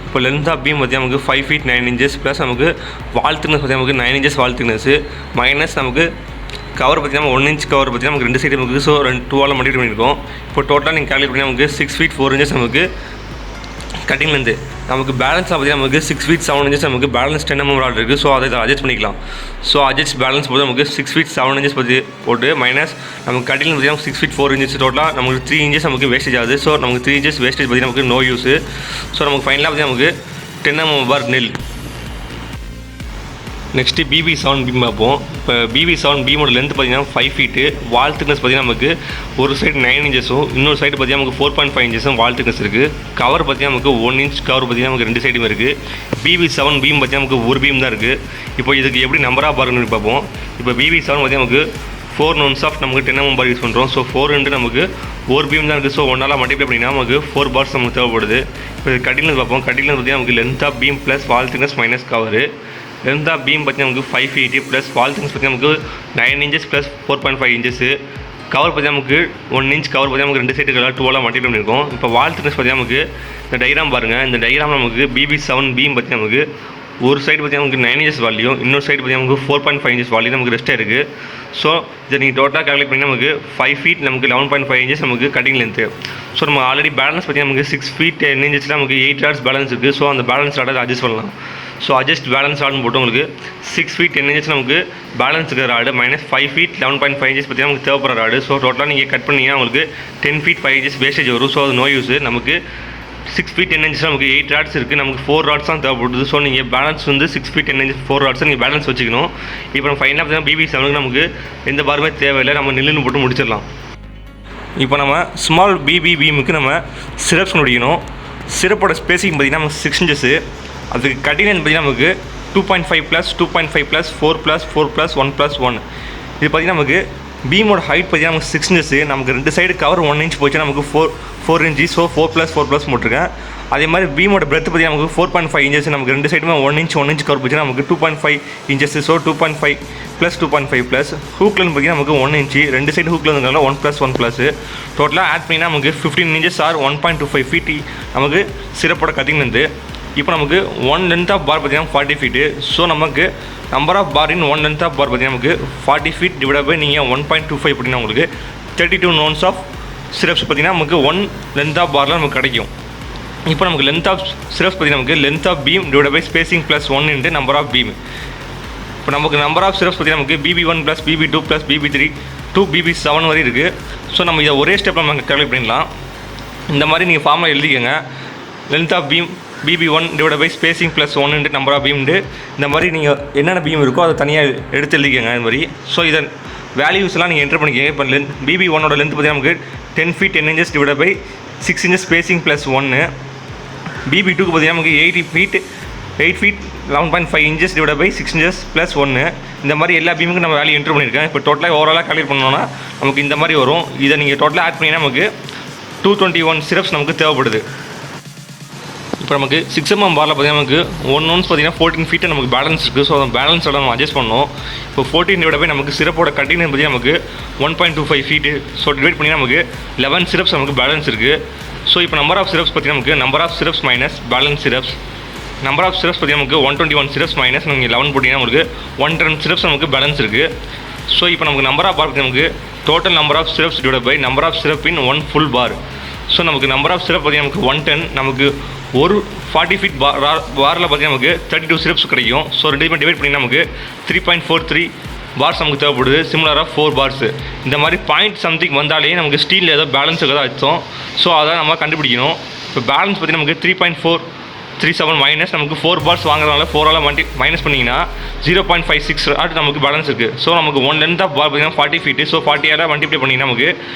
S1: இப்போ லென்த் ஆஃப் பீம் பார்த்தீங்கன்னா நமக்கு 5 feet 9 inches ப்ளஸ் நமக்கு வால் திக்னஸ் பார்த்தீங்கன்னா நமக்கு 9 inches வால் திக்னஸ் மைனஸ் நமக்கு கவர் பார்த்தீங்கன்னா 1 inch கவர் பார்த்தீங்கன்னா நமக்கு 2 சைடு நமக்கு. ஸோ 2 மல்டிப்ளை பண்ணியிருக்கோம். இப்போ டோட்டலாக நீங்கள் கால்குலேட் பண்ணி நமக்கு 6 feet 4 inches நமக்கு கட்டிங் லென்த்து. நமக்கு பேலன்ஸ் பார்த்தீங்கன்னா நமக்கு 6 feet 7 inches நமக்கு பேலன்ஸ் 10 mm ராட் இருக்குது. ஸோ அதை அட்ஜஸ்ட் பண்ணிக்கலாம். ஸோ அட்ஜஸ்ட் பேலன்ஸ் போது நமக்கு 6 feet 7 inches பற்றி போட்டு மைனஸ் நமக்கு கட்டிங் பார்த்தீங்கன்னா 6 feet 4 inches டோட்டலாக நமக்கு 3 inches நமக்கு வேஸ்டேஜ் ஆகுது. ஸோ நமக்கு 3 inches வேஸ்டேஜ் பார்த்தீங்கன்னா நமக்கு நோ யூஸு. ஸோ நமக்கு ஃபைனலாக பார்த்தீங்கன்னா நமக்கு 10 mm bar nil. Next BB7 beam பார்ப்போம். இப்போ BB7 பீமோட லென்த் பார்த்தீங்கன்னா 5 ஃபீட்டு, வால் திக்னஸ் பார்த்தீங்கன்னா நமக்கு ஒரு சைடு 9 இன்ச்சஸும் இன்னொரு சைடு பார்த்தீங்கன்னா நமக்கு 4.5 இன்ச்சஸும் வால் திக்னஸ் இருக்குது. கவர் பார்த்தீங்கன்னா நமக்கு 1 இன்ச் கவர் பார்த்தீங்கன்னா நமக்கு 2 சைடுமே இருக்குது. BB7 பீம் பார்த்தீங்கன்னா நமக்கு ஒரு பீம் தான் இருக்குது. இப்போ இதுக்கு எப்படி நம்பர் ஆஃப் பார்னு பார்ப்போம். இப்போ BB7 பார்த்தீங்கன்னா நமக்கு 4 நோன்ஸ் ஆஃப் நமக்கு 10 mm பார் யூஸ் பண்ணுறோம். ஸோ 4 நமக்கு ஒரு பீம் தான் இருக்குது. ஸோ ஒன்றால் மல்டிப்ளை பண்ணிங்கன்னா நமக்கு 4 பார்ஸ் நமக்கு தேவைப்படுது. இப்போ கட்டிங்னு பார்ப்போம். கட்டிங்னு பார்த்தீங்கன்னா நமக்கு length of beam plus wall thickness minus cover. Length of beam பார்த்தீங்கன்னா நமக்கு 5 ஃபீட் ப்ளஸ் வால் திக்னஸ் பார்த்தீங்கன்னா நமக்கு 9 இன்ச்சஸ் ப்ளஸ் 4.5 இன்ச்சஸ். கவர் பார்த்தீங்கன்னா நமக்கு 1 இன்ச் கவர் பார்த்தீங்கன்னா நமக்கு 2 சைடுகளாக 12 மல்டிப்ளை பண்ணியிருக்கோம். இப்போ வால் திக்னஸ் பார்த்தீங்கன்னா நமக்கு இந்த டைகிராம் பாருங்கள். இந்த டைகிராம் நமக்கு BB7 பீம் பார்த்தீங்கன்னா நமக்கு ஒரு சைடு பார்த்தீங்கன்னா நமக்கு 9 இன்ச்சஸ் வால்யூம், இன்னொரு சைடு பார்த்தீங்கன்னா நமக்கு 4.5 இன்ச்சஸ் வால்யூம் நமக்கு ரெஸ்ட்டாக இருக்குது. ஸோ இதை நீங்கள் டோட்டலாக கால்குலேட் பண்ணி நமக்கு 5 ஃபீட் நமக்கு 11.5 இன்ச்சஸ் நமக்கு கட்டிங் லென்த்து. ஸோ நம்ம ஆல்ரெடி பேலன்ஸ் பார்த்தீங்கன்னா நமக்கு 6 ஃபீட் 10 இன்ச்சஸில் நமக்கு 8 ராட்ஸ் பேலன்ஸ் இருக்குது. ஸோ அந்த பேலன்ஸ் ராடை அட்ஜஸ்ட் பண்ணலாம். ஸோ அட்ஜஸ்ட் பேலன்ஸ் ராட்னு போட்டு உங்களுக்கு 6 ஃபீட் 10 இன்ச்சஸ் நமக்கு பேலன்ஸ் இருக்கிற ராடு மைனஸ் 5 ஃபீட் 11.5 இன்ச்சஸ் பார்த்தீங்கன்னா நமக்கு தேவைப்படுற ராடு. ஸோ டோட்டலாக நீங்கள் கட் பண்ணிங்கன்னா உங்களுக்கு 10 ஃபீட் 5 இன்ச்சஸ் வேஸ்டேஜ் வரும். ஸோ அது நோ யூஸ். நமக்கு 6 ஃபீட் 10 இன்ச்சஸ் நமக்கு 8 ராட்ஸ் இருக்குது. நமக்கு 4 ராட்ஸ் தான் தேவைப்படுது. ஸோ நீங்கள் பேலன்ஸ் வந்து 6 ஃபீட் 10 இன்ச்சஸ் 4 ராட்ஸை நீங்கள் பேலன்ஸ் வச்சுக்கணும். இப்போ நம்ம ஃபைனலாக பார்த்தீங்கன்னா BB7 நமக்கு எந்த பாருமே தேவையில்லை. நம்ம நில்லுன்னு போட்டு முடிச்சிடலாம். இப்போ நம்ம ஸ்மால் BB பீமுக்கு நம்ம சிரப்ஸ் முடிக்கணும். சிரப்போட ஸ்பேசிங் பார்த்தீங்கன்னா நமக்கு 6 இன்ச்சஸு. அதுக்கு கட்டிங் பார்த்தீங்கன்னா நமக்கு 2.5 + 2.5 + 4 + 4 + 1 + 1. இது பார்த்தீங்கன்னா நமக்கு பீமோட ஹைட் பார்த்தீங்கன்னா நமக்கு 6 இன்ச்சஸு. நமக்கு 2 சைடு கவர் 1 இன்ச் போச்சு நமக்கு 4 இன்ச்சு. ஸோ 4 + 4 + போட்டிருக்கேன். அதே மாதிரி பீமோட பிரெத் பார்த்தீங்கன்னா நமக்கு 4.5 இன்ச்சஸ். நமக்கு 2 சைடுமே 1 இன்ச் கவர் போச்சு நமக்கு 2.5 இன்ச்சஸ். ஸோ 2.5 + 2.5 + ஹூக்லன்னு பார்த்தீங்கன்னா நமக்கு 1 இன்ச்சு. 2 சைடு ஹூக்கில் இருந்ததுனால 1 + 1 + டோட்டலாக ஆட் பண்ணிங்கன்னா நமக்கு 15 இன்ச்சஸ் ஆர் 1.25 ஃபீட் நமக்கு சிரப்போட கட்டிங் வந்து. இப்போ நமக்கு 1 லென்த் ஆஃப் பார் பார்த்தீங்கன்னா 40 ஃபீட்டு. ஸோ நமக்கு number of bar in 1 length of bar பார்த்தீங்கன்னா நமக்கு 40 ஃபீட் டிவைட் பை நீங்கள் 1.25 அப்படின்னா உங்களுக்கு 32 நோன்ஸ் ஆஃப் சிரப்ஸ் பார்த்தீங்கன்னா நமக்கு 1 லென்த் ஆஃப் பாரில் நமக்கு கிடைக்கும். இப்போ நமக்கு லென்த் ஆஃப் சிரப்ஸ் பார்த்தீங்கன்னா நமக்கு length of beam divide by spacing plus 1 into number of beam. இப்போ நமக்கு நம்பர் ஆஃப் சிரப்ஸ் பார்த்தீங்கன்னா நமக்கு BB1 + BB2 + BB3 to BB7 வரை இருக்குது. ஸோ நம்ம இதை ஒரே ஸ்டெப்பில் நம்ம கால்குலேட் பண்ணிடலாம். இந்த மாதிரி நீங்கள் ஃபார்மில் எழுதிக்கங்க. Length of beam BB1 divide by spacing plus 1 into number of பீம்ண்டு இந்த மாதிரி நீங்கள் என்னென்ன பீம் இருக்கோ அதை தனியாக எடுத்து எழுதிக்கங்க இது மாதிரி. ஸோ இதை வேல்யூஸ்லாம் நீங்கள் என்டர் பண்ணிக்கங்க. இப்போ BB1ஓட லென்த் பார்த்தீங்கன்னா நமக்கு 10 feet 10 inches divide by 6 inches spacing plus 1. BB2க்கு பார்த்தீங்கன்னா நமக்கு 8 feet 11.5 inches divide by 6 inches plus 1. இந்த மாதிரி எல்லா பீமுக்கும் நம்ம வேல்யூ என்ட்ரு பண்ணியிருக்கேன். இப்போ டோட்டலாக ஓவராலாக கால்குலேட் பண்ணோன்னா நமக்கு இந்த மாதிரி வரும். இதை நீங்கள் டோட்டலாக ஆட் பண்ணிங்கன்னா நமக்கு 221 சிரப்ஸ் நமக்கு தேவைப்படுது. இப்போ நமக்கு 6 mm பாரில் பார்த்தீங்கன்னா நமக்கு 1 ounce பார்த்தீங்கன்னா 14 ஃபீட்டு நமக்கு பேலன்ஸ் இருக்குது. ஸோ அந்த பேலன்ஸோட நம்ம அட்ஜஸ்ட் பண்ணோம். இப்போ 14 டிவைட் பை நமக்கு சிரப்போட கட்டிங் பார்த்தீங்கன்னா நமக்கு 1.25 ஃபீட்டு. ஸோ டிவைட் பண்ணி நமக்கு 11 சிரப்ஸ் நமக்கு பேலன்ஸ் இருக்குது. ஸோ இப்போ நம்பர் ஆஃப் சிரப்ஸ் பார்த்தீங்கன்னா நமக்கு number of stirrups minus balance stirrups. Number of stirrups பார்த்தீங்கன்னா நமக்கு 121 சிரப்ஸ் மைனஸ் நமக்கு 11 போட்டிங்கன்னா நமக்கு 110 சிரப்ஸ் நமக்கு பேலன்ஸ் இருக்குது. ஸோ இப்போ நமக்கு நம்பர் ஆஃப் பார் நமக்கு total number of stirrups divide by number of stirrup in 1 full bar. So நமக்கு நம்பர் ஆஃப் சிரப் பார்த்தீங்கன்னா நமக்கு 110. நமக்கு ஒரு 40 ஃபீட் பாரில் பார்த்தீங்கன்னா நமக்கு 32 சிரப்ஸ் கிடைக்கும். ஸோ 2 டிவைட் பண்ணி நமக்கு 3.43 பார்ஸ் நமக்கு தேவைப்படுது. சிமிலராக 4 பார்ஸ். இந்த மாதிரி பாயிண்ட் சம்திங் வந்தாலே நமக்கு ஸ்டீலில் ஏதோ பேலன்ஸ் ஏதோ அர்த்தம். ஸோ அதை நம்ம கண்டுபிடிக்கணும். இப்போ பேலன்ஸ் பார்த்தீங்கன்னா நமக்கு 3.437 மைனஸ் நமக்கு 4 பார்ஸ் வாங்குறதுனால 4ஆல் மைனஸ் பண்ணிங்கன்னா 0.56 ராட் நமக்கு பேலன்ஸ் இருக்குது. ஸோ நமக்கு 1 லென்த் ஆஃப் பார் பார்த்தீங்கன்னா 40 ஃபீட்டு. ஸோ 40ஆல் மல்டிப்ளை பண்ணிங்கன்னா நமக்கு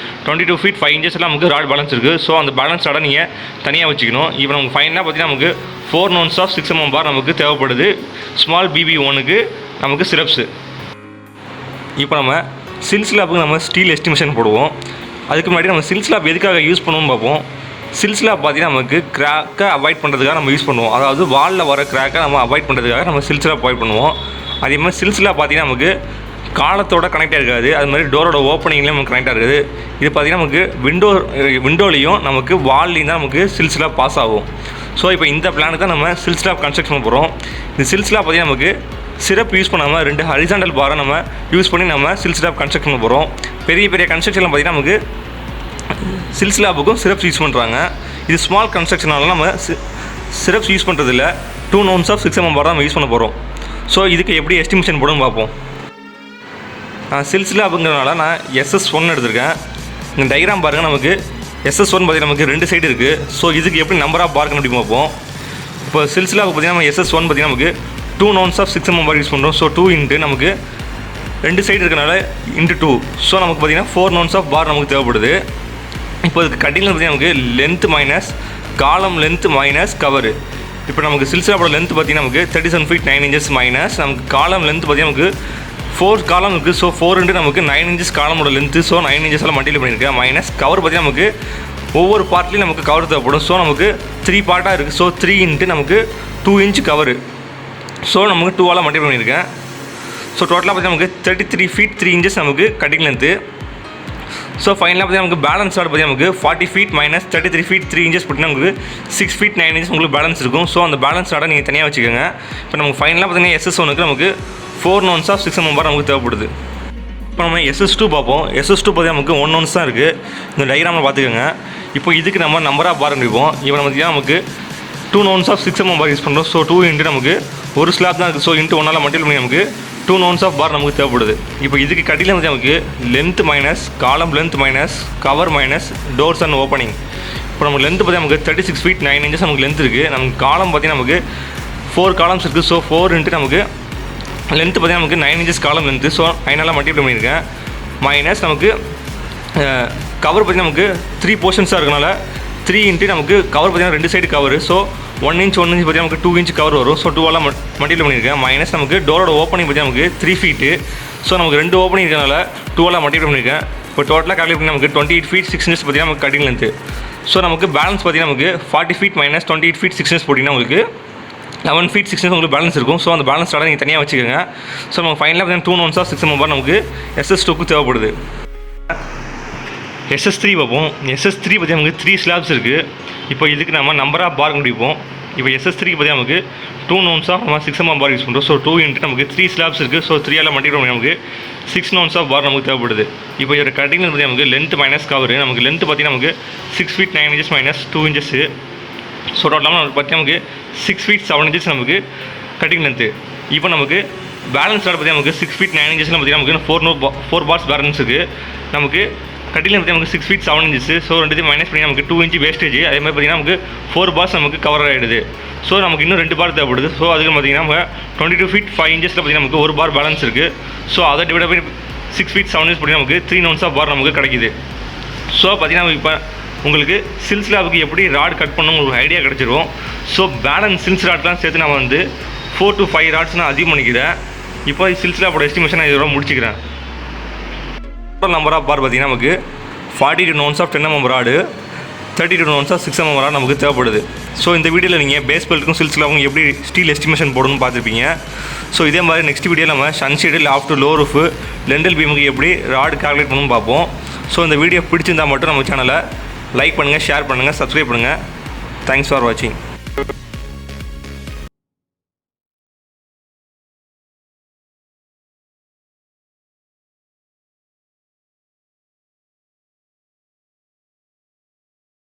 S1: 22 ஃபீட் 5 இன்ச்சஸ்லாம் நமக்கு ராட் பேலன்ஸ் இருக்குது. ஸோ அந்த பேலன்ஸ் ராடை நீங்கள் தனியாக வச்சுக்கணும். இப்போ நமக்கு ஃபைனலாக பார்த்தீங்கன்னா நமக்கு 4 நோன்ஸ் ஆஃப் 6 mm பார் நமக்கு தேவைப்படுது ஸ்மால் BB1க்கு நமக்கு சிரப்ஸு. இப்போ நம்ம சில்ஸ்லாப்புக்கு நம்ம ஸ்டீல் எஸ்டிமேஷன் போடுவோம். அதுக்கு முன்னாடி நம்ம சில்ஸ்லாப் எதுக்காக யூஸ் பண்ணுவோம்னு பார்ப்போம். சில்ஸ்லாப் பார்த்தீங்கன்னா நமக்கு கிராக்கை அவாய்ட் பண்ணுறதுக்காக நம்ம யூஸ் பண்ணுவோம். அதாவது வாலில் வர கிராக்கை நம்ம அவாய்ட் பண்ணுறதுக்காக நம்ம சில்ஸ்லாப் அவாய்ட் பண்ணுவோம். அதே மாதிரி சில்ஸ்லாப் பார்த்தீங்கன்னா நமக்கு காலத்தோட கனெக்டாக இருக்காது. அது மாதிரி டோரோட ஓப்பனிங்லேயும் நமக்கு கனெக்டாக இருக்குது. இது பார்த்திங்கன்னா நமக்கு விண்டோலையும் நமக்கு வால்லையும் தான் நமக்கு சில்ஸ்லாப் பாஸ் ஆகும். ஸோ இப்போ இந்த பிளானுக்கு தான் நம்ம சில்ஸ்லாப் கன்ஸ்ட்ரக்ஷன் போகிறோம். இந்த சில்ஸ்லாப் பார்த்திங்கன்னா நமக்கு சிரப் யூஸ் பண்ணாமல் 2 ஹரிசாண்டல் பாரை நம்ம யூஸ் பண்ணி நம்ம சில்ஸ்லாப் கன்ஸ்ட்ரக்ஷன் பண்ண போகிறோம். பெரிய கன்ஸ்ட்ரக்ஷனில் பார்த்திங்கன்னா நமக்கு சில்ஸ்லாப்புக்கும் சிரப்ஸ் யூஸ் பண்ணுறாங்க. இது ஸ்மால் கன்ஸ்ட்ரக்ஷனால நம்ம சிரப்ஸ் யூஸ் பண்ணுறதில்ல. 2 ounce ஆஃப் 6 mm பார் தான் நம்ம யூஸ் பண்ண போகிறோம். ஸோ இதுக்கு எப்படி எஸ்டிமேஷன் போடுன்னு பார்ப்போம். சில்ஸ்லாப்புங்கிறதுனால நான் SS1 எடுத்திருக்கேன். இந்த டைகிராம் பாருங்கள். நமக்கு SS1 பார்த்திங்கன்னா நமக்கு 2 சைடு இருக்குது. ஸோ இதுக்கு எப்படி நம்பர் ஆஃப் பார் கண்டுபிடிக்கும் பார்ப்போம். இப்போ சில்ஸ்லாவுக்கு பார்த்திங்கன்னா நம்ம SS1 பார்த்திங்கன்னா நமக்கு 2 ounce of 6 mm bar use பண்ணுறோம். ஸோ 2 இன்ட்டு நமக்கு 2 சைடு இருக்கனால இன்ட்டு 2. ஸோ நமக்கு பார்த்திங்கன்னா 4 ounce ஆஃப் பார் நமக்கு தேவைப்படுது. இப்போ இதுக்கு கட்டிங்கில் பார்த்திங்கன்னா நமக்கு லென்த் மைனஸ் காலம் லென்த் மைனஸ் கவரு. இப்போ நமக்கு சில்சிலாவோட லென்த் பார்த்திங்கன்னா நமக்கு 37 feet 9 inches மைனஸ் நமக்கு காலம் லென்த் பார்த்திங்கன்னா நமக்கு 4 காலம் இருக்குது. ஸோ 4 இன்ட்டு நமக்கு 9 inches காலமோட லென்த்து. ஸோ 9 inches மல்டிப்ளை பண்ணியிருக்கேன். மைனஸ் கவர் பார்த்திங்கன்னா நமக்கு ஒவ்வொரு பார்ட்லேயும் நமக்கு கவர் தேவைப்படும். ஸோ நமக்கு 3 பார்ட்டாக இருக்குது. ஸோ 3 இன்ட்டு நமக்கு 2 inch கவரு. ஸோ நமக்கு 2 மல்டிப்ளை பண்ணியிருக்கேன். ஸோ டோட்டலாக பார்த்திங்கன்னா நமக்கு 33 feet 3 inches நமக்கு கட்டிங் லென்த்து. ஸோ ஃபைனலாக பார்த்தீங்கன்னா நமக்கு பேலன்ஸ் ஆர்டர் பார்த்தீங்கன்னா நமக்கு 40 feet மைனஸ் 33 feet 3 inches போட்டிங்கன்னா நமக்கு 6 feet 9 inches உங்களுக்கு பேலன்ஸ் இருக்கும். ஸோ அந்த பேலன்ஸ் ஆர்டர் நீங்கள் தனியாக வச்சுக்கோங்க. இப்போ நமக்கு ஃபைனலாக பார்த்தீங்கன்னா SS1க்கு நமக்கு 4 ounce ஆஃப் 6 mm பார் நமக்கு தேவைப்படுது. இப்போ நம்ம SS2 பார்ப்போம். SS2 பார்த்தீங்கன்னா நமக்கு 1 ounce தான் இருக்குது. இந்த டயக்ராமில் பார்த்துக்கோங்க. இப்போ இதுக்கு நம்ம நம்பர் ஆஃப் பார் கண்டிப்போம். இப்போ நம்ம பார்த்தீங்கன்னா நமக்கு 2 ounce of 6 mm bar use பண்ணுறோம். ஸோ 2 இன்ட்டு நமக்கு ஒரு ஸ்லாப் தான் இருக்குது. ஸோ இன்ட்டு 1 மல்டிப்ளை பண்ணி நமக்கு 2 ounce ஆஃப் பார் நமக்கு தேவைப்படுது. இப்போ இதுக்கு கட்டில வந்து நமக்கு லென்த் மைனஸ் காலம் length minus cover minus doors and opening. இப்போ நமக்கு லென்த் பார்த்திங்கன்னா நமக்கு 36 feet 9 inches நமக்கு லென்த் இருக்குது. நமக்கு காலம் பார்த்திங்கன்னா நமக்கு 4 columns இருக்குது. ஸோ 4 இன்ட்டு நமக்கு லென்த் பார்த்திங்கன்னா நமக்கு 9 inches காலம் லென்த்து. ஸோ 9 மல்டிப்ளை பண்ணியிருக்கேன். மைனஸ் நமக்கு கவர் பார்த்திங்கன்னா நமக்கு 3 போர்ஷன்ஸாக இருக்கனால 3 இன்ட்டு நமக்கு கவர் பார்த்திங்கன்னா 2 சைடு கவர். ஸோ 1 inch பார்த்திங்கன்னா நமக்கு 2 inch கவர் வரும். ஸோ 2 மல்டிப்ளை பண்ணியிருக்கேன். மைனஸ் நமக்கு டோரோட ஓப்பனிங் பார்த்திங்கன்னா நமக்கு 3 feet. ஸோ நமக்கு 2 ஓப்பனிங் இருக்கனால 2 மல்டிப்ளை பண்ணியிருக்கேன். இப்போ டோட்டலாக கால்குலேட் பண்ணி நமக்கு 28 feet 6 inches பார்த்திங்கன்னா நமக்கு கட்டிங் லென்த்து. ஸோ நமக்கு பேலன்ஸ் பார்த்திங்கன்னா நமக்கு 40 feet மைனஸ் 28 feet 6 inches போட்டிங்கன்னா உங்களுக்கு 11 feet 6 inches உங்களுக்கு பேலன்ஸ் இருக்கும். ஸோ அந்த பேலன்ஸ் ஆர்டர் நீங்கள் தனியாக வச்சுக்கோங்க. ஸோ நமக்கு ஃபைனலாக பார்த்தீங்கன்னா 2 ounce ஆஃப் 6 mm பார் நமக்கு SS2க்கு தேவைப்படுது. SS3 பார்ப்போம். SS3 பார்த்தீங்கன்னா நமக்கு 3 slabs இருக்குது. இப்போ இதுக்கு நம்ம நம்பர் ஆஃப் பார் கண்டுபிடிப்போம். இப்போ SS3க்கு பார்த்தீங்கன்னா நமக்கு 2 ounce ஆஃப் நம்ம 6 mm பார் யூஸ் பண்ணுறோம். ஸோ 2 இன்ட்டு நமக்கு 3 slabs இருக்குது. ஸோ 3 மல்டிப்ளை பண்ணி நமக்கு 6 ounce ஆஃப் பார் நமக்கு தேவைப்படுது. இப்போ இதோட கட்டிங் பார்த்தீங்கன்னா நமக்கு லென்த் மைனஸ் கவர். நமக்கு லென்த் பார்த்தீங்கன்னா நமக்கு 6 feet 9 inches minus 2 inches. So டோட்டலாக நமக்கு பார்த்தீங்கன்னா நமக்கு 6 feet 7 inches நமக்கு கட்டிங் லென்த்து. இப்போ நமக்கு பேலன்ஸ் ஆர்டர் பார்த்தீங்கன்னா நமக்கு 6 feet 9 inches பார்த்தீங்கன்னா நமக்கு 4 bars பேலன்ஸ் இருக்குது. நமக்கு கட்டில் பார்த்தீங்கன்னா நமக்கு 6 feet 7 inches. ஸோ ரெண்டுத்தையும் மைனஸ் பண்ணி நமக்கு 2 inch வேஸ்டேஜ். அதே மாதிரி பார்த்தீங்கன்னா நமக்கு 4 bars நமக்கு கவர் ஆகிடுது. ஸோ நமக்கு இன்னும் 2 பார் தேவைப்படுது. ஸோ அதுக்கு பார்த்தீங்கன்னா நம்ம 22 feet 5 inches பார்த்தீங்கன்னா நமக்கு 1 பார் பேலன்ஸ் இருக்குது. ஸோ அதை டிவைட் பண்ணி 6 feet 7 inches பார்த்தீங்கன்னா நமக்கு 3 ounce ஆஃப் பார் நமக்கு கிடைக்குது. ஸோ பார்த்தீங்கன்னா இப்போ உங்களுக்கு சில்ஸ்லாவுக்கு எப்படி ராட் கட் பண்ணணும் உங்களுக்கு ஐடியா கிடச்சிரும். ஸோ பேலன்ஸ் சில்ஸ் ராட்லாம் சேர்த்து நான் வந்து 4 to 5 ராட்ஸ் நான் அதிகம் பண்ணிக்கிறேன். இப்போ சில்ஸ்லாவோட எஸ்டிமேஷன் நான் இதோட முடிச்சுக்கிறேன். டோட்டல் நம்பர் ஆஃப் பார் பார்த்திங்கன்னா நமக்கு 42 ounce of 10 mm rod 32 ounce of 6 mm rod நமக்கு தேவைப்படுது. ஸோ இந்த வீடியோவில் நீங்கள் பேஸ் பெல்ட்டுக்கும் சில்ஸ்லாவுக்கும் எப்படி ஸ்டீல் எஸ்டிமேஷன் போடணும்னு பார்த்துருப்பீங்க. ஸோ இதே மாதிரி நெக்ஸ்ட் வீடியோவில் நம்ம சன்ஷேடு லாஃப்ட் லோ ரூஃபு லெண்டல் பீமுக்கு எப்படி ராடு கால்குலேட் பண்ணணும்னு பார்ப்போம். ஸோ இந்த வீடியோ பிடிச்சிருந்தால் மட்டும் நம்ம சேனலை லைக் பண்ணுங்கள், ஷேர் பண்ணுங்கள், சப்ஸ்கிரைப் பண்ணுங்கள். தேங்க்ஸ் ஃபார் வாட்சிங்.